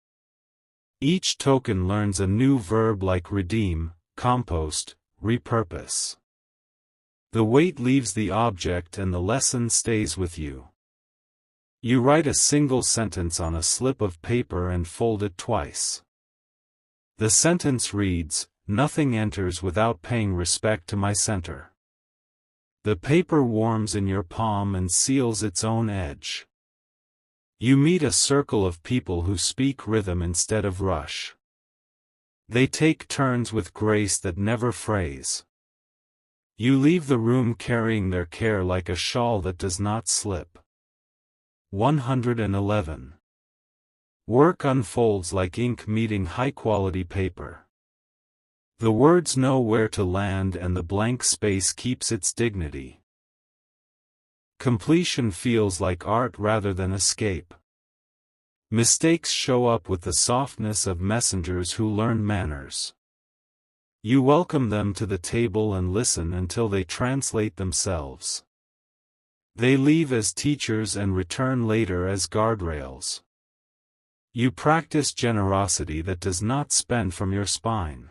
Each token learns a new verb like redeem, compost, repurpose. The weight leaves the object and the lesson stays with you. You write a single sentence on a slip of paper and fold it twice. The sentence reads, "Nothing enters without paying respect to my center." The paper warms in your palm and seals its own edge. You meet a circle of people who speak rhythm instead of rush. They take turns with grace that never frays. You leave the room carrying their care like a shawl that does not slip. 111. Work unfolds like ink meeting high-quality paper. The words know where to land and the blank space keeps its dignity. Completion feels like art rather than escape. Mistakes show up with the softness of messengers who learn manners. You welcome them to the table and listen until they translate themselves. They leave as teachers and return later as guardrails. You practice generosity that does not spend from your spine.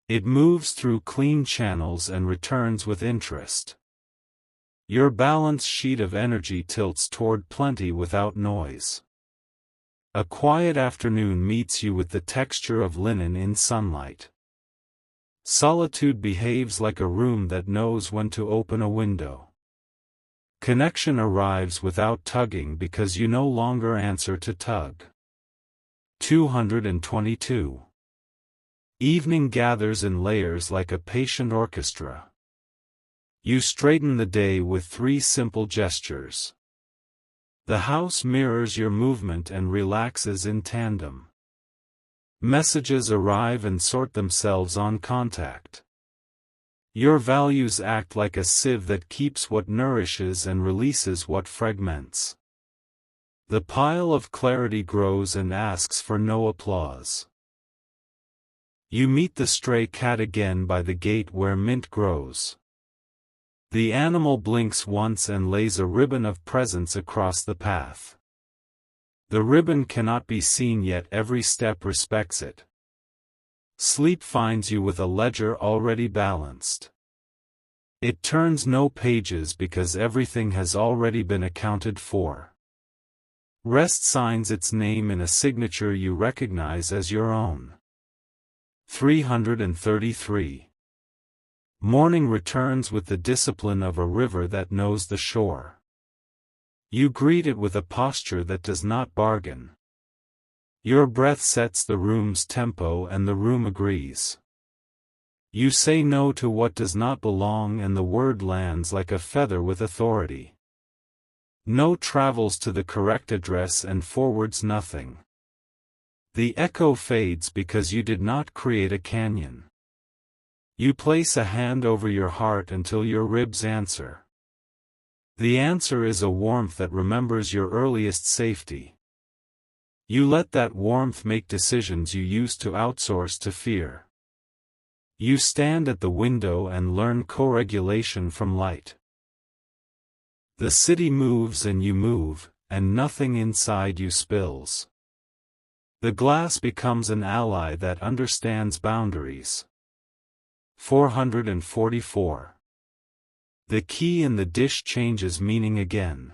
It moves through clean channels and returns with interest. Your balance sheet of energy tilts toward plenty without noise. A quiet afternoon meets you with the texture of linen in sunlight. Solitude behaves like a room that knows when to open a window. Connection arrives without tugging because you no longer answer to tug. 222. Evening gathers in layers like a patient orchestra. You straighten the day with 3 simple gestures. The house mirrors your movement and relaxes in tandem. Messages arrive and sort themselves on contact. Your values act like a sieve that keeps what nourishes and releases what fragments. The pile of clarity grows and asks for no applause. You meet the stray cat again by the gate where mint grows. The animal blinks once and lays a ribbon of presence across the path. The ribbon cannot be seen yet every step respects it. Sleep finds you with a ledger already balanced. It turns no pages because everything has already been accounted for. Rest signs its name in a signature you recognize as your own. 333. Morning returns with the discipline of a river that knows the shore. You greet it with a posture that does not bargain. Your breath sets the room's tempo and the room agrees. You say no to what does not belong and the word lands like a feather with authority. No travels to the correct address and forwards nothing. The echo fades because you did not create a canyon. You place a hand over your heart until your ribs answer. The answer is a warmth that remembers your earliest safety. You let that warmth make decisions you used to outsource to fear. You stand at the window and learn co-regulation from light. The city moves and you move, and nothing inside you spills. The glass becomes an ally that understands boundaries. 444. The key in the dish changes meaning again.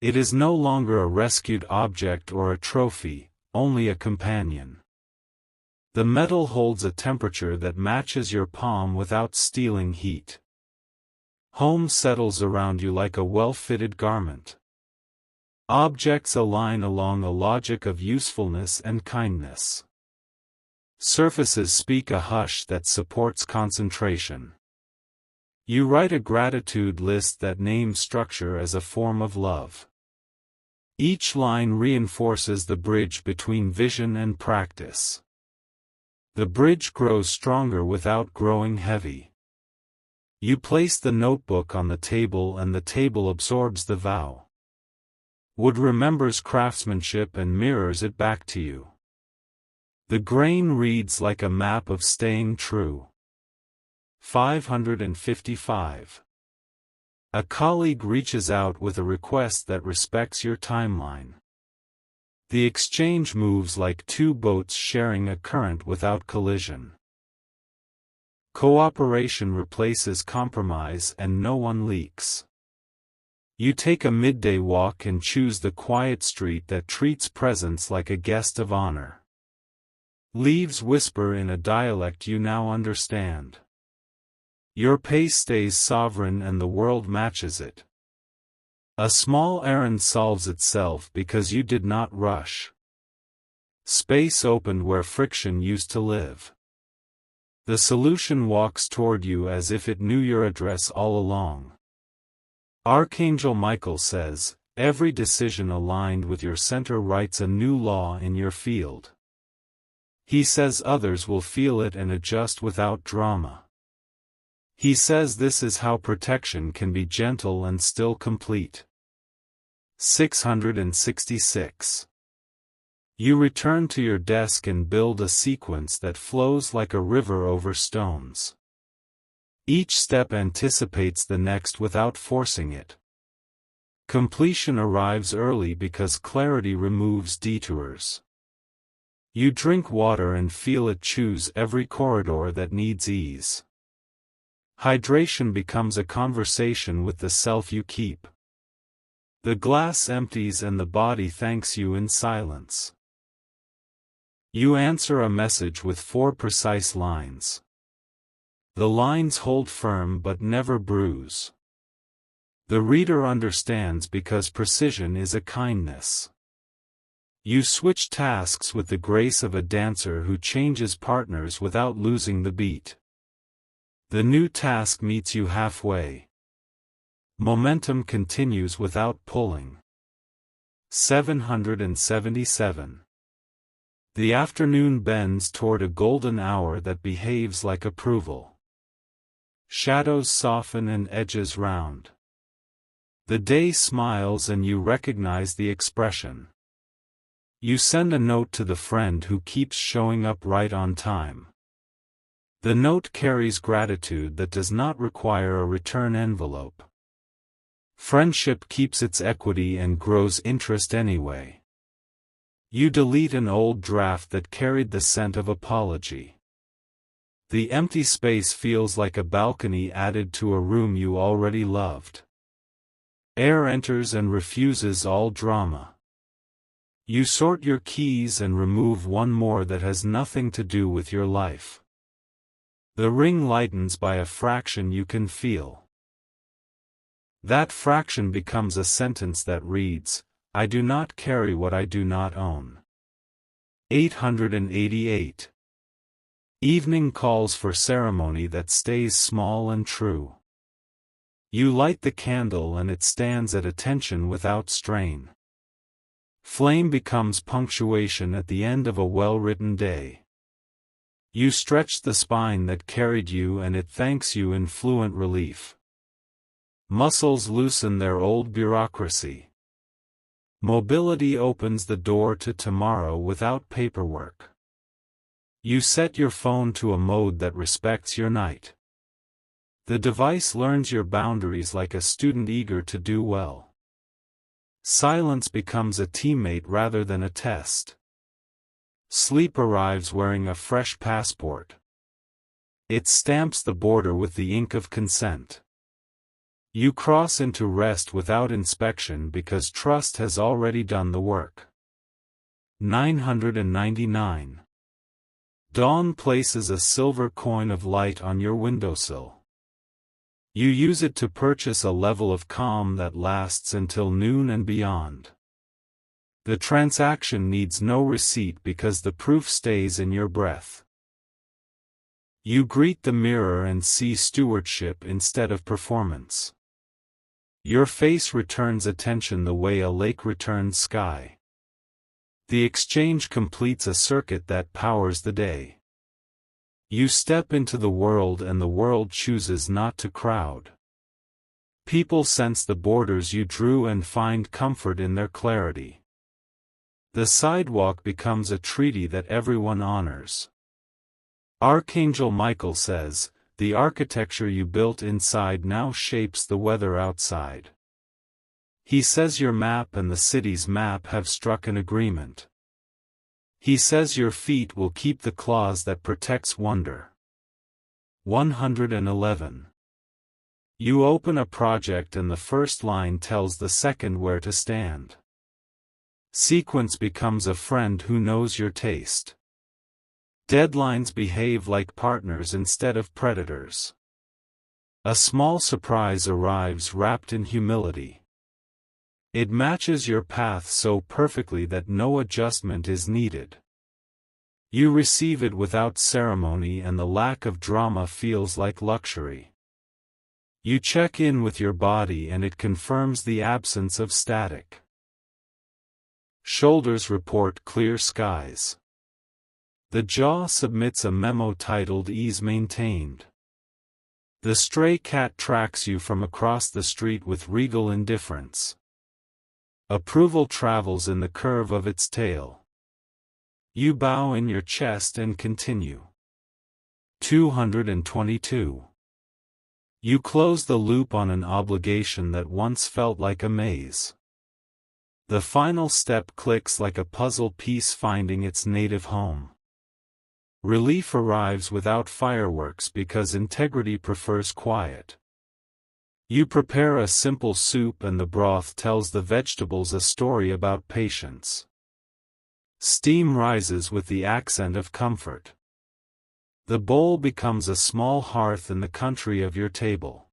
It is no longer a rescued object or a trophy, only a companion. The metal holds a temperature that matches your palm without stealing heat. Home settles around you like a well-fitted garment. Objects align along a logic of usefulness and kindness. Surfaces speak a hush that supports concentration. You write a gratitude list that names structure as a form of love. Each line reinforces the bridge between vision and practice. The bridge grows stronger without growing heavy. You place the notebook on the table and the table absorbs the vow. Wood remembers craftsmanship and mirrors it back to you. The grain reads like a map of staying true. 555. A colleague reaches out with a request that respects your timeline. The exchange moves like two boats sharing a current without collision. Cooperation replaces compromise and no one leaks. You take a midday walk and choose the quiet street that treats presence like a guest of honor. Leaves whisper in a dialect you now understand. Your pace stays sovereign and the world matches it. A small errand solves itself because you did not rush. Space opened where friction used to live. The solution walks toward you as if it knew your address all along. Archangel Micheal says, every decision aligned with your center writes a new law in your field. He says others will feel it and adjust without drama. He says this is how protection can be gentle and still complete. 666. You return to your desk and build a sequence that flows like a river over stones. Each step anticipates the next without forcing it. Completion arrives early because clarity removes detours. You drink water and feel it choose every corridor that needs ease. Hydration becomes a conversation with the self you keep. The glass empties and the body thanks you in silence. You answer a message with 4 precise lines. The lines hold firm but never bruise. The reader understands because precision is a kindness. You switch tasks with the grace of a dancer who changes partners without losing the beat. The new task meets you halfway. Momentum continues without pulling. 777. The afternoon bends toward a golden hour that behaves like approval. Shadows soften and edges round. The day smiles and you recognize the expression. You send a note to the friend who keeps showing up right on time. The note carries gratitude that does not require a return envelope. Friendship keeps its equity and grows interest anyway. You delete an old draft that carried the scent of apology. The empty space feels like a balcony added to a room you already loved. Air enters and refuses all drama. You sort your keys and remove one more that has nothing to do with your life. The ring lightens by a fraction you can feel. That fraction becomes a sentence that reads, I do not carry what I do not own. 888. Evening calls for ceremony that stays small and true. You light the candle and it stands at attention without strain. Flame becomes punctuation at the end of a well-written day. You stretch the spine that carried you and it thanks you in fluent relief. Muscles loosen their old bureaucracy. Mobility opens the door to tomorrow without paperwork. You set your phone to a mode that respects your night. The device learns your boundaries like a student eager to do well. Silence becomes a teammate rather than a test. Sleep arrives wearing a fresh passport. It stamps the border with the ink of consent. You cross into rest without inspection because trust has already done the work. 999. Dawn places a silver coin of light on your windowsill. You use it to purchase a level of calm that lasts until noon and beyond. The transaction needs no receipt because the proof stays in your breath. You greet the mirror and see stewardship instead of performance. Your face returns attention the way a lake returns sky. The exchange completes a circuit that powers the day. You step into the world and the world chooses not to crowd. People sense the borders you drew and find comfort in their clarity. The sidewalk becomes a treaty that everyone honors. Archangel Micheal says, "The architecture you built inside now shapes the weather outside." He says your map and the city's map have struck an agreement. He says your feet will keep the claws that protects wonder. 111. You open a project and the first line tells the second where to stand. Sequence becomes a friend who knows your taste. Deadlines behave like partners instead of predators. A small surprise arrives wrapped in humility. It matches your path so perfectly that no adjustment is needed. You receive it without ceremony and the lack of drama feels like luxury. You check in with your body and it confirms the absence of static. Shoulders report clear skies. The jaw submits a memo titled "Ease Maintained." The stray cat tracks you from across the street with regal indifference. Approval travels in the curve of its tail. You bow in your chest and continue. 222. You close the loop on an obligation that once felt like a maze. The final step clicks like a puzzle piece finding its native home. Relief arrives without fireworks because integrity prefers quiet. You prepare a simple soup and the broth tells the vegetables a story about patience. Steam rises with the accent of comfort. The bowl becomes a small hearth in the country of your table.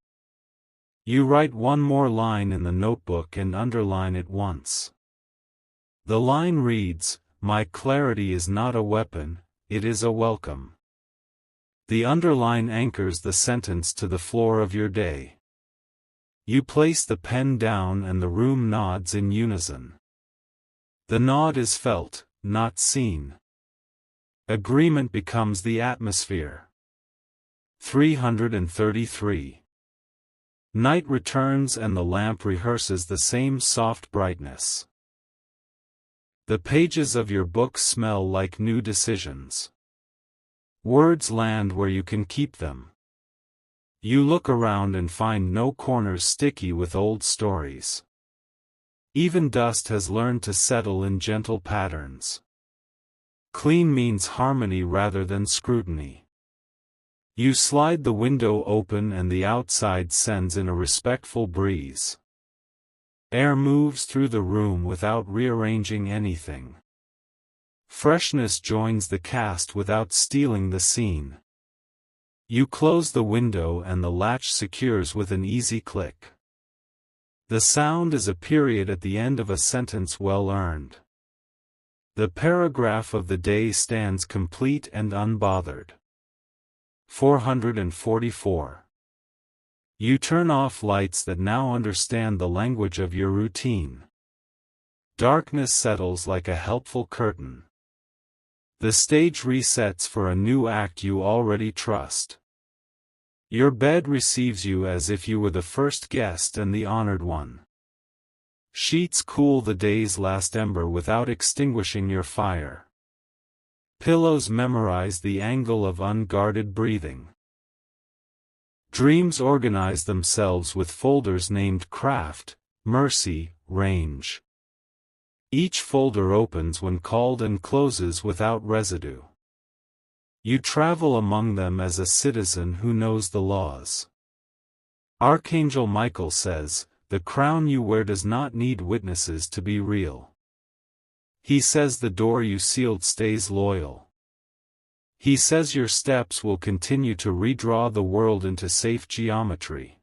You write one more line in the notebook and underline it once. The line reads, "My clarity is not a weapon, it is a welcome." The underline anchors the sentence to the floor of your day. You place the pen down and the room nods in unison. The nod is felt, not seen. Agreement becomes the atmosphere. 333. Night returns and the lamp rehearses the same soft brightness. The pages of your book smell like new decisions. Words land where you can keep them. You look around and find no corners sticky with old stories. Even dust has learned to settle in gentle patterns. Clean means harmony rather than scrutiny. You slide the window open and the outside sends in a respectful breeze. Air moves through the room without rearranging anything. Freshness joins the cast without stealing the scene. You close the window and the latch secures with an easy click. The sound is a period at the end of a sentence well earned. The paragraph of the day stands complete and unbothered. 444. You turn off lights that now understand the language of your routine. Darkness settles like a helpful curtain. The stage resets for a new act you already trust. Your bed receives you as if you were the first guest and the honored one. Sheets cool the day's last ember without extinguishing your fire. Pillows memorize the angle of unguarded breathing. Dreams organize themselves with folders named craft, mercy, range. Each folder opens when called and closes without residue. You travel among them as a citizen who knows the laws. Archangel Michael says, the crown you wear does not need witnesses to be real. He says the door you sealed stays loyal. He says your steps will continue to redraw the world into safe geometry.